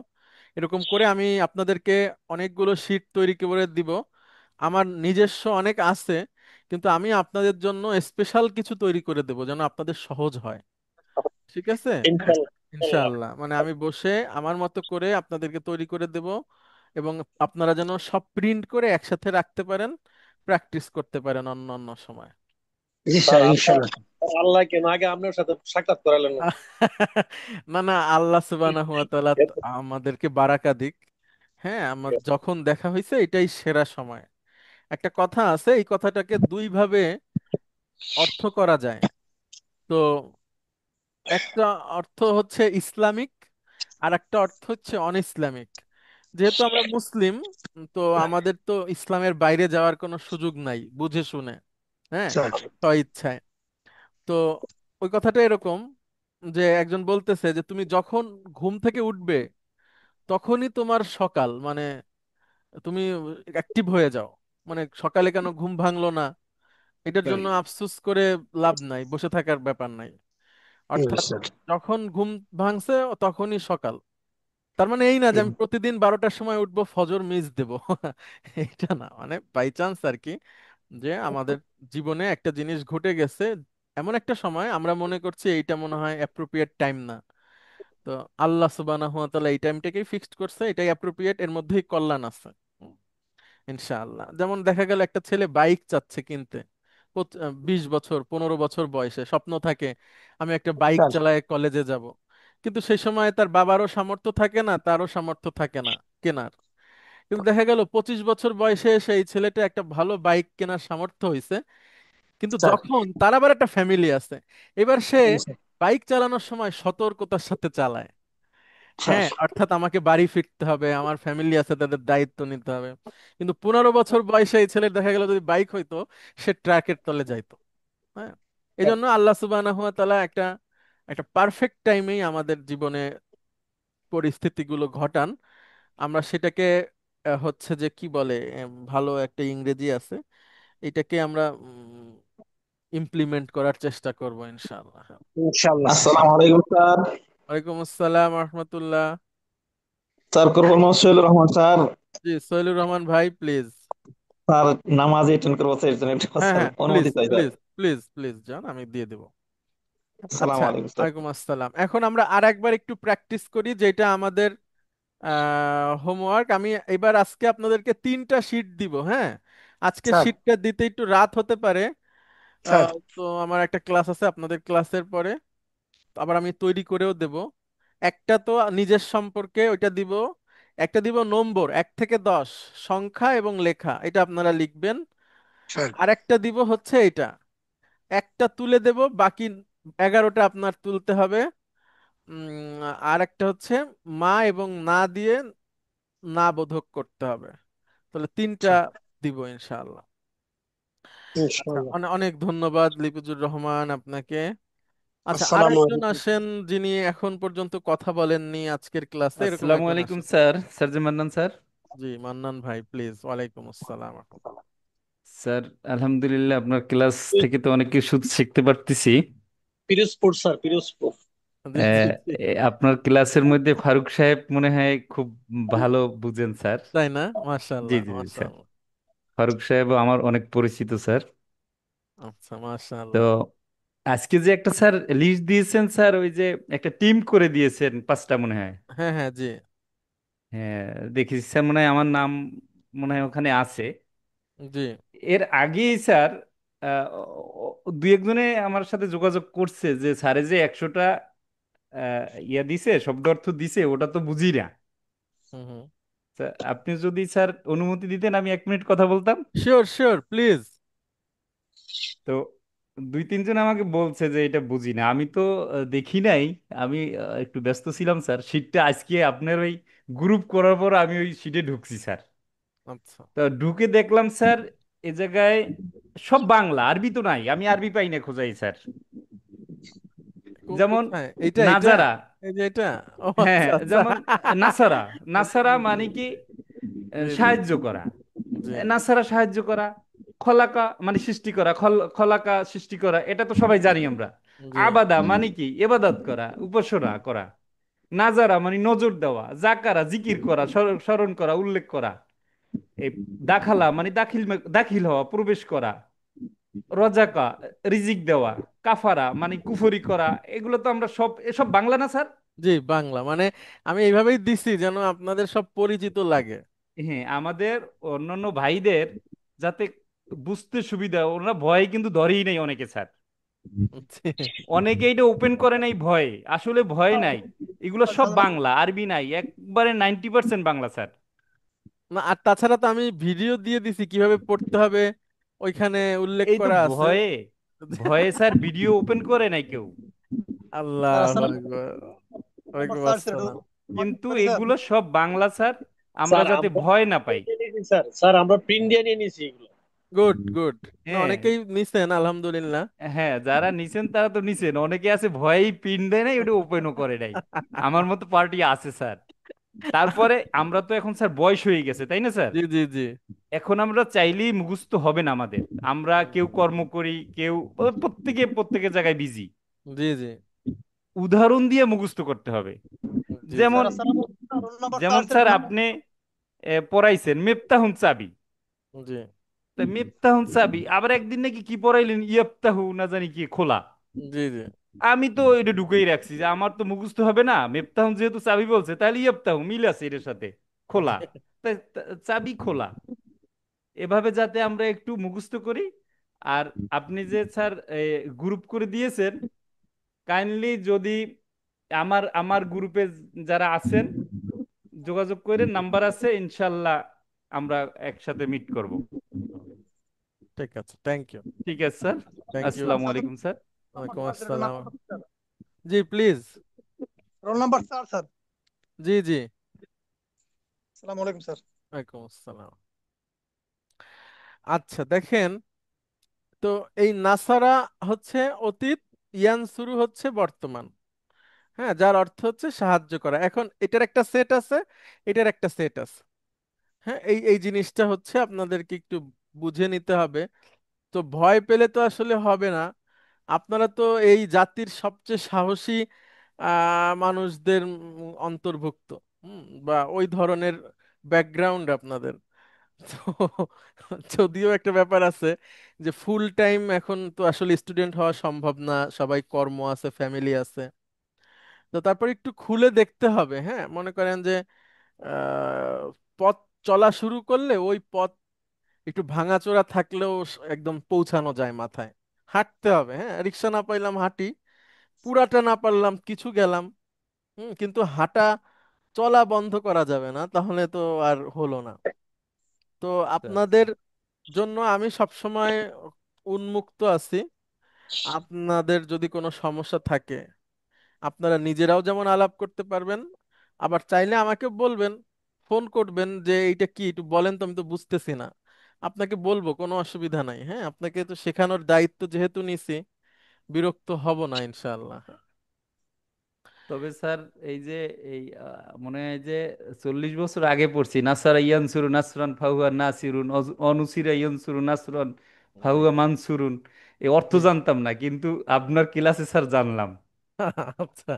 [SPEAKER 1] এরকম করে আমি আপনাদেরকে অনেকগুলো শীট তৈরি করে দিব। আমার নিজস্ব অনেক আছে, কিন্তু আমি আপনাদের জন্য স্পেশাল কিছু তৈরি করে দেবো যেন আপনাদের সহজ হয়। ঠিক আছে,
[SPEAKER 6] ইনশাআল্লাহ।
[SPEAKER 1] ইনশাআল্লাহ। মানে আমি বসে আমার মতো করে আপনাদেরকে তৈরি করে দেব, এবং আপনারা যেন সব প্রিন্ট করে একসাথে রাখতে পারেন, প্র্যাকটিস করতে পারেন অন্য অন্য সময়।
[SPEAKER 2] জি
[SPEAKER 6] স্যার
[SPEAKER 2] স্যার,
[SPEAKER 6] আল্লাহ,
[SPEAKER 2] ইনশাল্লাহ।
[SPEAKER 6] আল্লাহ কেন আগে আপনার সাথে সাক্ষাৎ করালেন না?
[SPEAKER 1] না না, আল্লাহ সুবহানাহু ওয়া তাআলা আমাদেরকে বারাকা দিক। হ্যাঁ, আমার যখন দেখা হয়েছে এটাই সেরা সময়। একটা কথা আছে, এই কথাটাকে দুই ভাবে অর্থ করা যায়। তো একটা অর্থ হচ্ছে ইসলামিক, আর একটা অর্থ হচ্ছে অন ইসলামিক। যেহেতু আমরা মুসলিম, তো আমাদের তো ইসলামের বাইরে যাওয়ার কোনো সুযোগ নাই বুঝে শুনে, হ্যাঁ,
[SPEAKER 2] স্যার,
[SPEAKER 1] ইচ্ছায়। তো ওই কথাটা এরকম যে একজন বলতেছে যে তুমি যখন ঘুম থেকে উঠবে তখনই তোমার সকাল, মানে তুমি অ্যাক্টিভ হয়ে যাও। মানে সকালে কেন ঘুম ভাঙলো না, এটার
[SPEAKER 2] স্যার,
[SPEAKER 1] জন্য আফসোস করে লাভ নাই, বসে থাকার ব্যাপার নাই। অর্থাৎ
[SPEAKER 2] স্যার।
[SPEAKER 1] যখন ঘুম ভাঙছে তখনই সকাল। তার মানে এই না যে আমি প্রতিদিন 12টার সময় উঠবো, ফজর মিস দেব। এইটা না, মানে বাই চান্স আর কি, যে আমাদের জীবনে একটা জিনিস ঘটে গেছে এমন একটা সময় আমরা মনে করছি এইটা মনে হয় অ্যাপ্রোপ্রিয়েট টাইম না। তো আল্লাহ সুবহানাহু ওয়া তাআলা এই টাইমটাকেই ফিক্সড করছে, এটাই অ্যাপ্রোপ্রিয়েট, এর মধ্যেই কল্যাণ আছে। ইনশাআল্লাহ। যেমন দেখা গেল একটা ছেলে বাইক চাচ্ছে কিনতে, 20 বছর 15 বছর বয়সে স্বপ্ন থাকে আমি একটা বাইক
[SPEAKER 2] স্যার,
[SPEAKER 1] চালায় কলেজে যাব। কিন্তু সেই সময় তার বাবারও সামর্থ্য থাকে না, তারও সামর্থ্য থাকে না কেনার। কিন্তু দেখা গেল 25 বছর বয়সে সেই ছেলেটা একটা ভালো বাইক কেনার সামর্থ্য হয়েছে। কিন্তু
[SPEAKER 2] স্যার,
[SPEAKER 1] যখন তার আবার একটা ফ্যামিলি আছে, এবার সে
[SPEAKER 2] স্যার,
[SPEAKER 1] বাইক চালানোর সময় সতর্কতার সাথে চালায়।
[SPEAKER 2] স্যার,
[SPEAKER 1] হ্যাঁ, অর্থাৎ আমাকে বাড়ি ফিরতে হবে, আমার ফ্যামিলি আছে, তাদের দায়িত্ব নিতে হবে। কিন্তু 15 বছর বয়সে এই ছেলের দেখা গেল যদি বাইক হইতো, সে ট্রাকের তলে যাইতো। হ্যাঁ, এই জন্য আল্লাহ সুবহানাহু ওয়া তাআলা একটা একটা পারফেক্ট টাইমেই আমাদের জীবনে পরিস্থিতিগুলো ঘটান। আমরা সেটাকে হচ্ছে যে কি বলে, ভালো একটা ইংরেজি আছে, এটাকে আমরা ইমপ্লিমেন্ট করার চেষ্টা করব ইনশাআল্লাহ।
[SPEAKER 2] ইনশাআল্লাহ স্যার।
[SPEAKER 9] আসসালামু আলাইকুম স্যার।
[SPEAKER 1] ওয়ালাইকুম আসসালাম রহমতুল্লাহ।
[SPEAKER 9] স্যার করবো মোহাম্মদ সোহেলুর রহমান স্যার।
[SPEAKER 1] জি, সোহেলুর রহমান ভাই প্লিজ।
[SPEAKER 9] স্যার নামাজ অ্যাটেন্ড করবো স্যার, এর জন্য একটু
[SPEAKER 1] হ্যাঁ
[SPEAKER 9] স্যার
[SPEAKER 1] হ্যাঁ, প্লিজ
[SPEAKER 9] অনুমতি চাই স্যার।
[SPEAKER 1] প্লিজ প্লিজ প্লিজ যান, আমি দিয়ে দেবো।
[SPEAKER 9] আসসালামু
[SPEAKER 1] আচ্ছা,
[SPEAKER 9] আলাইকুম স্যার।
[SPEAKER 1] ওয়ালাইকুম আসসালাম। এখন আমরা আর একবার একটু প্র্যাকটিস করি, যেটা আমাদের হোমওয়ার্ক। আমি এবার আজকে আপনাদেরকে 3টা শীট দিব, হ্যাঁ। আজকে
[SPEAKER 2] স্যার
[SPEAKER 1] শীটটা দিতে একটু রাত হতে পারে।
[SPEAKER 2] স্যার
[SPEAKER 1] তো আমার একটা ক্লাস আছে আপনাদের ক্লাসের পরে, আবার আমি তৈরি করেও দেব। একটা তো নিজের সম্পর্কে ওইটা দিব, একটা দিব নম্বর 1 থেকে 10, সংখ্যা এবং লেখা, এটা আপনারা লিখবেন।
[SPEAKER 2] স্যার
[SPEAKER 1] আর একটা দিব হচ্ছে এটা, একটা তুলে দেব, বাকি 11টা আপনার তুলতে হবে। আর একটা হচ্ছে মা এবং না দিয়ে না বোধক করতে হবে। তাহলে 3টা
[SPEAKER 2] স্যার
[SPEAKER 1] দিব ইনশাআল্লাহ। আচ্ছা,
[SPEAKER 2] ইনশাআল্লাহ।
[SPEAKER 1] অনেক অনেক ধন্যবাদ লিপিজুর রহমান আপনাকে। আচ্ছা, আর
[SPEAKER 2] আসসালামু
[SPEAKER 1] একজন
[SPEAKER 2] আলাইকুম।
[SPEAKER 1] আসেন যিনি এখন পর্যন্ত কথা বলেননি আজকের ক্লাসে, এরকম
[SPEAKER 10] আসসালামু
[SPEAKER 1] একজন
[SPEAKER 10] আলাইকুম
[SPEAKER 1] আসেন।
[SPEAKER 10] স্যার, স্যার যে মান্নান স্যার।
[SPEAKER 1] জি, মান্নান ভাই প্লিজ। ওয়ালাইকুম আসসালাম।
[SPEAKER 10] স্যার আলহামদুলিল্লাহ আপনার ক্লাস থেকে তো অনেক কিছু শিখতে পারতেছি।
[SPEAKER 6] পিরোজপুর স্যার, পিরোজপুর।
[SPEAKER 1] জি জি
[SPEAKER 10] আহ,
[SPEAKER 1] জি।
[SPEAKER 10] আপনার ক্লাসের মধ্যে ফারুক সাহেব মনে হয় খুব ভালো বুঝেন স্যার।
[SPEAKER 1] তাই না?
[SPEAKER 10] জি
[SPEAKER 1] মাশাআল্লাহ
[SPEAKER 10] জি জি স্যার।
[SPEAKER 1] মাশাআল্লাহ।
[SPEAKER 10] ফারুক সাহেব আমার অনেক পরিচিত স্যার।
[SPEAKER 1] আচ্ছা,
[SPEAKER 10] তো
[SPEAKER 1] মাশাআল্লাহ।
[SPEAKER 10] আজকে যে একটা স্যার লিস্ট দিয়েছেন স্যার, ওই যে একটা টিম করে দিয়েছেন 5টা মনে হয়।
[SPEAKER 1] হ্যাঁ হ্যাঁ, জি
[SPEAKER 10] হ্যাঁ, দেখেছি স্যার, মনে হয় আমার নাম মনে হয় ওখানে আছে।
[SPEAKER 1] জি।
[SPEAKER 10] এর আগেই স্যার দুই একজনে আমার সাথে যোগাযোগ করছে যে স্যারে যে 100টা ইয়া দিছে, শব্দ অর্থ দিছে, ওটা তো বুঝি না।
[SPEAKER 1] হুম হুম।
[SPEAKER 10] তা আপনি যদি স্যার অনুমতি দিতেন আমি 1 মিনিট কথা বলতাম।
[SPEAKER 1] Sure sure, please.
[SPEAKER 10] তো দুই তিনজন আমাকে বলছে যে এটা বুঝি না, আমি তো দেখি নাই। আমি একটু ব্যস্ত ছিলাম স্যার। শীটটা আজকে আপনার ওই গ্রুপ করার পর আমি ওই শীটে ঢুকছি স্যার।
[SPEAKER 1] আচ্ছা,
[SPEAKER 10] তো ঢুকে দেখলাম স্যার এ জায়গায় সব বাংলা, আরবি তো নাই, আমি আরবি পাই না খোঁজাই স্যার। যেমন
[SPEAKER 1] কোথায় এইটা এইটা?
[SPEAKER 10] নাজারা।
[SPEAKER 1] এই যে এটা? ও
[SPEAKER 10] হ্যাঁ,
[SPEAKER 1] আচ্ছা আচ্ছা।
[SPEAKER 10] যেমন নাসারা। নাসারা মানে কি?
[SPEAKER 1] জি জি
[SPEAKER 10] সাহায্য করা।
[SPEAKER 1] জি
[SPEAKER 10] নাসারা সাহায্য করা। খলাকা মানে সৃষ্টি করা, খলাকা সৃষ্টি করা, এটা তো সবাই জানি আমরা।
[SPEAKER 1] জি
[SPEAKER 10] আবাদা মানে কি? ইবাদত করা, উপাসনা করা। নাজারা মানে নজর দেওয়া, জাকারা জিকির করা, স্মরণ করা, উল্লেখ করা। এই দাখালা মানে দাখিল হওয়া, প্রবেশ করা। রজাকা রিজিক দেওয়া। কাফারা মানে কুফরি করা। এগুলো তো আমরা সব, এসব বাংলা না স্যার?
[SPEAKER 1] জি, বাংলা মানে আমি এইভাবেই দিছি যেন আপনাদের সব পরিচিত লাগে।
[SPEAKER 10] হ্যাঁ, আমাদের অন্যান্য ভাইদের যাতে বুঝতে সুবিধা, ওরা ভয় কিন্তু ধরেই নাই অনেকে স্যার। অনেকে এটা ওপেন করে নাই ভয়, আসলে ভয় নাই। এগুলো সব বাংলা, আরবি নাই, একবারে 90% বাংলা স্যার।
[SPEAKER 1] না, আর তাছাড়া তো আমি ভিডিও দিয়ে দিছি কিভাবে পড়তে হবে, ওইখানে উল্লেখ
[SPEAKER 10] এই তো
[SPEAKER 1] করা আছে।
[SPEAKER 10] ভয়ে, ভয়ে স্যার ভিডিও ওপেন করে নাই কেউ।
[SPEAKER 1] আল্লাহ
[SPEAKER 3] স্যার
[SPEAKER 1] আকবার। ওয়ালাইকুম
[SPEAKER 3] স্যার স্যার
[SPEAKER 1] আসসালাম।
[SPEAKER 10] কিন্তু
[SPEAKER 3] মানে স্যার
[SPEAKER 10] এগুলো সব বাংলা স্যার, আমরা
[SPEAKER 6] স্যার
[SPEAKER 10] যাতে
[SPEAKER 6] আমরা
[SPEAKER 10] ভয় না পাই।
[SPEAKER 6] print দিয়ে নিয়েছি স্যার, স্যার আমরা প্রিন্ট দিয়ে নিয়ে নিয়েছি এগুলো।
[SPEAKER 1] Good good. না,
[SPEAKER 10] হ্যাঁ।
[SPEAKER 1] অনেকেই নিছেন আলহামদুলিল্লাহ।
[SPEAKER 10] হ্যাঁ, যারা নিছেন তারা তো নিছেন, অনেকে আছে ভয়েই পিন দেয় নাই, ওটা ওপেনও করে নাই। আমার মতো পার্টি আছে স্যার। তারপরে আমরা তো এখন স্যার বয়স হয়ে গেছে, তাই না স্যার?
[SPEAKER 1] জি জি জি
[SPEAKER 10] এখন আমরা চাইলেই মুখস্থ হবে না আমাদের। আমরা কেউ কর্ম করি, কেউ প্রত্যেকে প্রত্যেকের জায়গায় বিজি।
[SPEAKER 1] জি জি
[SPEAKER 10] উদাহরণ দিয়ে মুখস্থ করতে হবে।
[SPEAKER 1] জি জি
[SPEAKER 10] যেমন,
[SPEAKER 3] স্যার আমার রোল নাম্বার
[SPEAKER 10] যেমন
[SPEAKER 3] স্যার স্যার
[SPEAKER 10] স্যার আপনি পড়াইছেন মেফতাহুন চাবি।
[SPEAKER 1] জি
[SPEAKER 10] তা মেফতাহুন চাবি, আবার একদিন নাকি কি পড়াইলেন ইয়ফতাহু না জানি কি খোলা।
[SPEAKER 1] জি জি
[SPEAKER 10] আমি তো এটা ঢুকেই রাখছি যে আমার তো মুখস্থ হবে না, মেফতাহুন যেহেতু চাবি বলছে তাহলে ইয়ফতাহু মিল আছে এর সাথে। খোলা। তাই চাবি খোলা। এভাবে যাতে আমরা একটু মুখস্থ করি। আর আপনি যে স্যার গ্রুপ করে দিয়েছেন, কাইন্ডলি যদি আমার আমার গ্রুপে যারা আছেন যোগাযোগ করে, নাম্বার আছে ইনশাল্লাহ, আমরা একসাথে মিট করব।
[SPEAKER 1] ঠিক আছে, থ্যাংক ইউ।
[SPEAKER 10] ঠিক আছে স্যার।
[SPEAKER 1] Thank you.
[SPEAKER 10] আসসালামু আলাইকুম স্যার।
[SPEAKER 1] ওয়ালাইকুম আসসালাম। জি please.
[SPEAKER 3] Roll number sir sir.
[SPEAKER 1] জি জি।
[SPEAKER 3] আসসালামু আলাইকুম স্যার।
[SPEAKER 1] ওয়ালাইকুম আসসালাম। আচ্ছা দেখেন, তো এই নাসারা হচ্ছে অতীত, ইয়ানসুরু হচ্ছে বর্তমান। হ্যাঁ, যার অর্থ হচ্ছে সাহায্য করা। এখন এটার একটা সেট আছে, এটার একটা সেট আছে। হ্যাঁ, এই এই জিনিসটা হচ্ছে আপনাদেরকে একটু বুঝে নিতে হবে। তো ভয় পেলে তো আসলে হবে না। আপনারা তো এই জাতির সবচেয়ে সাহসী মানুষদের অন্তর্ভুক্ত, বা ওই ধরনের ব্যাকগ্রাউন্ড আপনাদের। তো যদিও একটা ব্যাপার আছে যে ফুল টাইম এখন তো আসলে স্টুডেন্ট হওয়া সম্ভব না, সবাই কর্ম আছে, ফ্যামিলি আছে। তো তারপর একটু খুলে দেখতে হবে। হ্যাঁ, মনে করেন যে আহ, পথ চলা শুরু করলে ওই পথ একটু ভাঙাচোরা থাকলেও একদম পৌঁছানো যায় মাথায়। হাঁটতে হবে, হ্যাঁ, রিক্সা না পাইলাম হাঁটি, পুরাটা না পারলাম কিছু গেলাম। কিন্তু হাঁটা চলা বন্ধ করা যাবে না, তাহলে তো আর হলো না। তো
[SPEAKER 10] আচ্ছা।
[SPEAKER 1] আপনাদের জন্য আমি সবসময় উন্মুক্ত আছি। আপনাদের যদি কোনো সমস্যা থাকে আপনারা নিজেরাও যেমন আলাপ করতে পারবেন, আবার চাইলে আমাকে বলবেন, ফোন করবেন যে এইটা কি একটু বলেন তো, আমি তো বুঝতেছি না। আপনাকে বলবো, কোনো অসুবিধা নাই। হ্যাঁ, আপনাকে তো শেখানোর দায়িত্ব যেহেতু নিছি, বিরক্ত হব না ইনশাআল্লাহ।
[SPEAKER 10] তবে স্যার, এই যে এই মনে হয় যে 40 বছর আগে পড়ছি, নাসারা ইয়ানসুরু নাসরান ফাহুয়া নাসিরুন, অনুসিরা ইয়ানসুরু নাসরান
[SPEAKER 1] জি,
[SPEAKER 10] ফাহুয়া মানসুরুন। এই অর্থ
[SPEAKER 1] জি।
[SPEAKER 10] জানতাম না, কিন্তু আপনার ক্লাসে স্যার জানলাম।
[SPEAKER 1] আচ্ছা,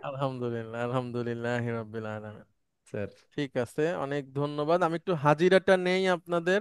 [SPEAKER 1] আলহামদুলিল্লাহ, আলহামদুলিল্লাহ রাব্বিল আলামিন।
[SPEAKER 10] স্যার।
[SPEAKER 1] ঠিক আছে, অনেক ধন্যবাদ। আমি একটু হাজিরাটা নেই আপনাদের।